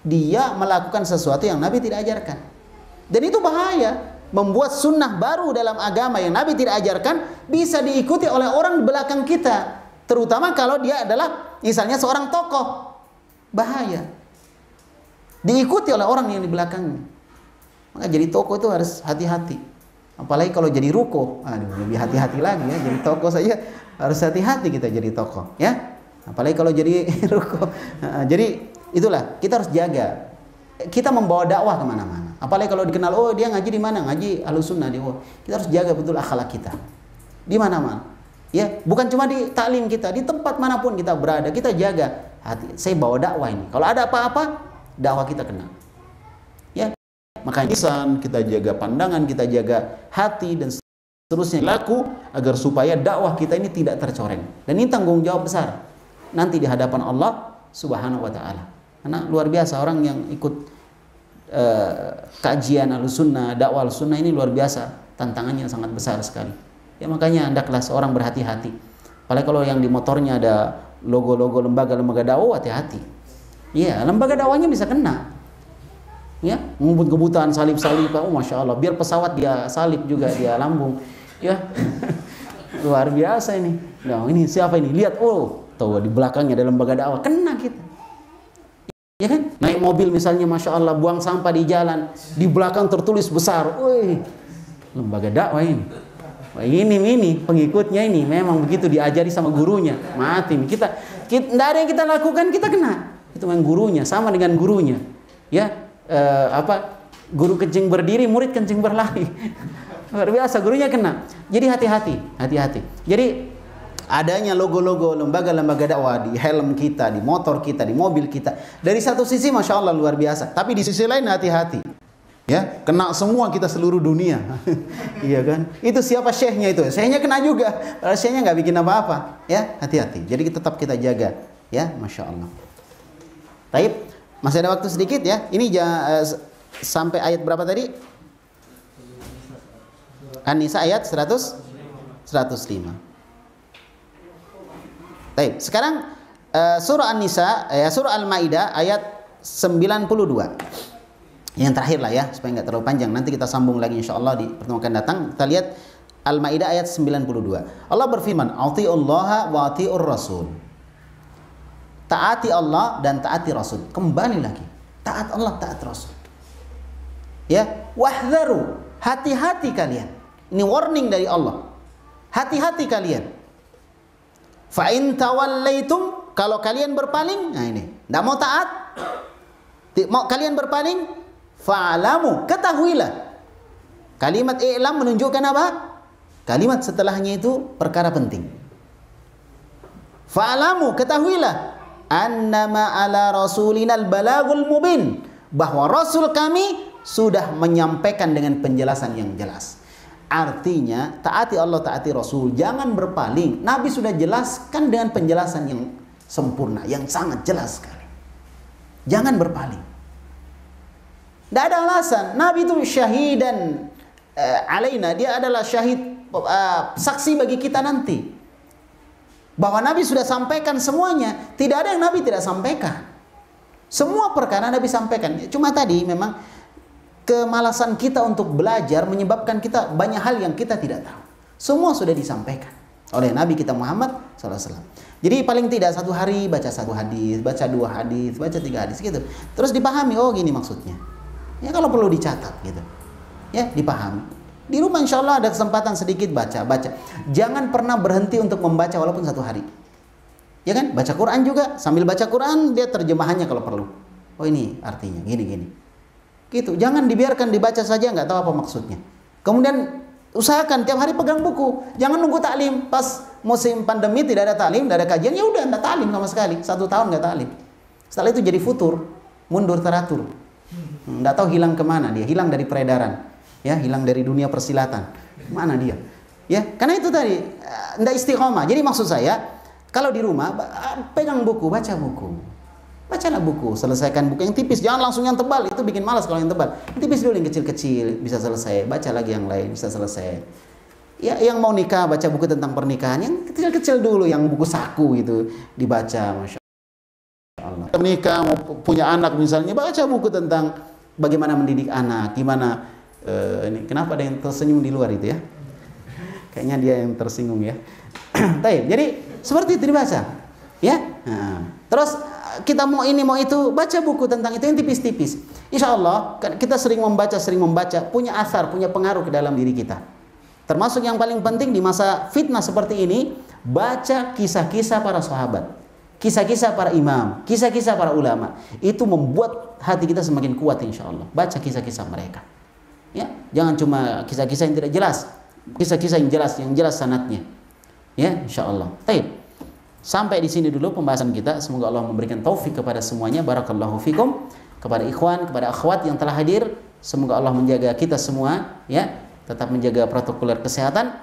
Dia melakukan sesuatu yang Nabi tidak ajarkan. Dan itu bahaya. membuat sunnah baru dalam agama yang Nabi tidak ajarkan, bisa diikuti oleh orang di belakang kita. Terutama kalau dia adalah misalnya seorang tokoh. Bahaya. Diikuti oleh orang yang di belakangnya. Maka jadi tokoh itu harus hati-hati. Apalagi kalau jadi ruko, lebih hati-hati lagi ya. Jadi tokoh saja harus hati-hati kita jadi tokoh, ya. Apalagi kalau jadi ruko. Jadi itulah, kita harus jaga. Kita membawa dakwah kemana-mana. Apalagi kalau dikenal, oh dia ngaji di mana? Ngaji Ahlussunnah dia. Kita harus jaga betul akhlak kita. Di mana-mana. Ya, bukan cuma di taklim kita, di tempat manapun kita berada, kita jaga hati. Saya bawa dakwah ini. Kalau ada apa-apa, dakwah kita kena. Ya. Makanya kita jaga pandangan, kita jaga hati dan seterusnya laku agar supaya dakwah kita ini tidak tercoreng. Dan ini tanggung jawab besar nanti di hadapan Allah Subhanahu wa taala. Karena luar biasa orang yang ikut kajian Ahlussunnah, dakwah Ahlussunnah ini luar biasa, tantangannya sangat besar sekali. Ya makanya hendaklah seorang berhati-hati. Apalagi kalau yang di motornya ada logo-logo lembaga-lembaga dakwah, hati-hati. Iya, lembaga dakwahnya bisa kena. Ya, ngebut-ngebutan salib-salib, oh masya Allah, biar pesawat dia salib juga dia lambung. Ya, luar biasa ini. Nah, ini siapa ini? Lihat, oh, tahu di belakangnya ada lembaga dakwah, kena kita. Ya kan? Naik mobil misalnya, masya Allah, buang sampah di jalan, di belakang tertulis besar, woi, lembaga dakwah ini. Wah, ini pengikutnya ini memang begitu diajari sama gurunya, mati. Kita tidak ada yang kita lakukan, kita kena. Itu memang gurunya, sama dengan gurunya. Ya, guru kencing berdiri, murid kencing berlari. Luar biasa, gurunya kena. Jadi hati-hati. Jadi adanya logo-logo lembaga-lembaga dakwah di helm kita, di motor kita, di mobil kita. Dari satu sisi masya Allah luar biasa, tapi di sisi lain hati-hati. Ya, kena semua kita seluruh dunia. Iya kan? Itu siapa syekhnya itu? Syekhnya kena juga. Padahal syekhnya nggak bikin apa-apa. Ya, hati-hati. Jadi tetap kita jaga. Ya, masya Allah. Taib, masih ada waktu sedikit ya. Ini sampai ayat berapa tadi? An-Nisa ayat 105. Baik, sekarang surah An-Nisa, surah Al-Maidah ayat 92. Yang terakhir lah ya, supaya nggak terlalu panjang. Nanti kita sambung lagi insyaallah di pertemuan akan datang. Kita lihat Al-Maidah ayat 92. Allah berfirman, "Atiullaha wa atiur rasul." Taati Allah dan taati Rasul. Kembali lagi, taat Allah, taat Rasul. Ya, wahdharu, hati-hati kalian. Ini warning dari Allah. Hati-hati kalian. Fa in tawallaitum, kalau kalian berpaling, nah ini, enggak mau taat, mau kalian berpaling, fa'alamu, ketahuilah. Kalimat i'lam menunjukkan apa? Kalimat setelahnya itu perkara penting. Fa'alamu, ketahuilah, annama ala rasulinal balagul mubin, bahwa Rasul kami sudah menyampaikan dengan penjelasan yang jelas. Artinya taati Allah, taati Rasul, jangan berpaling. Nabi sudah jelaskan dengan penjelasan yang sempurna, yang sangat jelas sekali. Jangan berpaling. Tidak ada alasan. Nabi itu syahidan alaina, dia adalah syahid, saksi bagi kita nanti. Bahwa Nabi sudah sampaikan semuanya, tidak ada yang Nabi tidak sampaikan. Semua perkara Nabi sampaikan. Cuma tadi memang kemalasan kita untuk belajar menyebabkan kita banyak hal yang kita tidak tahu. Semua sudah disampaikan oleh Nabi kita Muhammad SAW. Jadi paling tidak satu hari baca satu hadis, baca dua hadis, baca tiga hadis gitu. Terus dipahami, oh gini maksudnya. Ya kalau perlu dicatat gitu. Ya dipahami. Di rumah insya Allah ada kesempatan sedikit baca. Jangan pernah berhenti untuk membaca walaupun satu hari. Ya kan? Baca Quran juga. Sambil baca Quran dia terjemahannya kalau perlu. Oh ini artinya gini. Gitu. Jangan dibiarkan dibaca saja nggak tahu apa maksudnya. Kemudian usahakan tiap hari pegang buku. Jangan nunggu taklim. Pas musim pandemi tidak ada taklim, tidak ada kajian, ya udah nggak taklim sama sekali. 1 tahun nggak taklim. Setelah itu jadi futur, mundur teratur. Nggak tahu hilang kemana dia, hilang dari peredaran, ya, hilang dari dunia persilatan. Mana dia? Ya, karena itu tadi nggak istiqomah. Jadi maksud saya, kalau di rumah pegang buku, baca buku. Bacalah buku, selesaikan buku yang tipis, jangan langsung yang tebal, itu bikin malas kalau yang tebal. Tipis dulu yang kecil-kecil, bisa selesai, baca lagi yang lain, bisa selesai. Ya, yang mau nikah, baca buku tentang pernikahan, yang kecil-kecil dulu, yang buku saku itu dibaca, Masya Allah. Menikah, mau punya anak misalnya, baca buku tentang bagaimana mendidik anak, gimana Ini kenapa ada yang tersenyum di luar itu ya? Kayaknya dia yang tersinggung ya. Baik, jadi seperti itu dibaca. Ya. Nah, terus kita mau ini mau itu, baca buku tentang itu yang tipis-tipis. Insya Allah kita sering membaca, punya asar, punya pengaruh ke dalam diri kita. Termasuk yang paling penting di masa fitnah seperti ini, baca kisah-kisah para sahabat, kisah-kisah para imam, kisah-kisah para ulama. Itu membuat hati kita semakin kuat insya Allah. Baca kisah-kisah mereka. Ya, jangan cuma kisah-kisah yang tidak jelas, kisah-kisah yang jelas sanadnya. Ya, insya Allah. Baik. Sampai di sini dulu pembahasan kita. Semoga Allah memberikan taufik kepada semuanya. Barakallahu fikum. Kepada ikhwan, kepada akhwat yang telah hadir, semoga Allah menjaga kita semua, ya, tetap menjaga protokol kesehatan,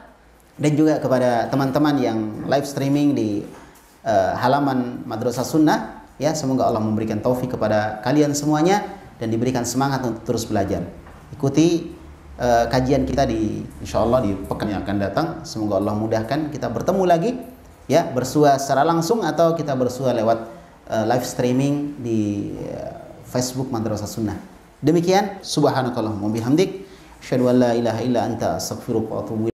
dan juga kepada teman-teman yang live streaming di halaman Madrasah Sunnah, ya, semoga Allah memberikan taufik kepada kalian semuanya dan diberikan semangat untuk terus belajar. Ikuti kajian kita insya Allah di pekan yang akan datang. Semoga Allah mudahkan kita bertemu lagi, ya, bersua secara langsung atau kita bersua lewat live streaming di Facebook Madrasah Sunnah. Demikian, subhanakallahumma bihamdik, asyhadu an la ilaha illa anta, astaghfiruka wa atubu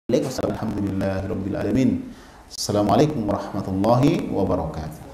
ilaik. Alhamdulillahirabbil alamin. Assalamualaikum warahmatullahi wabarakatuh.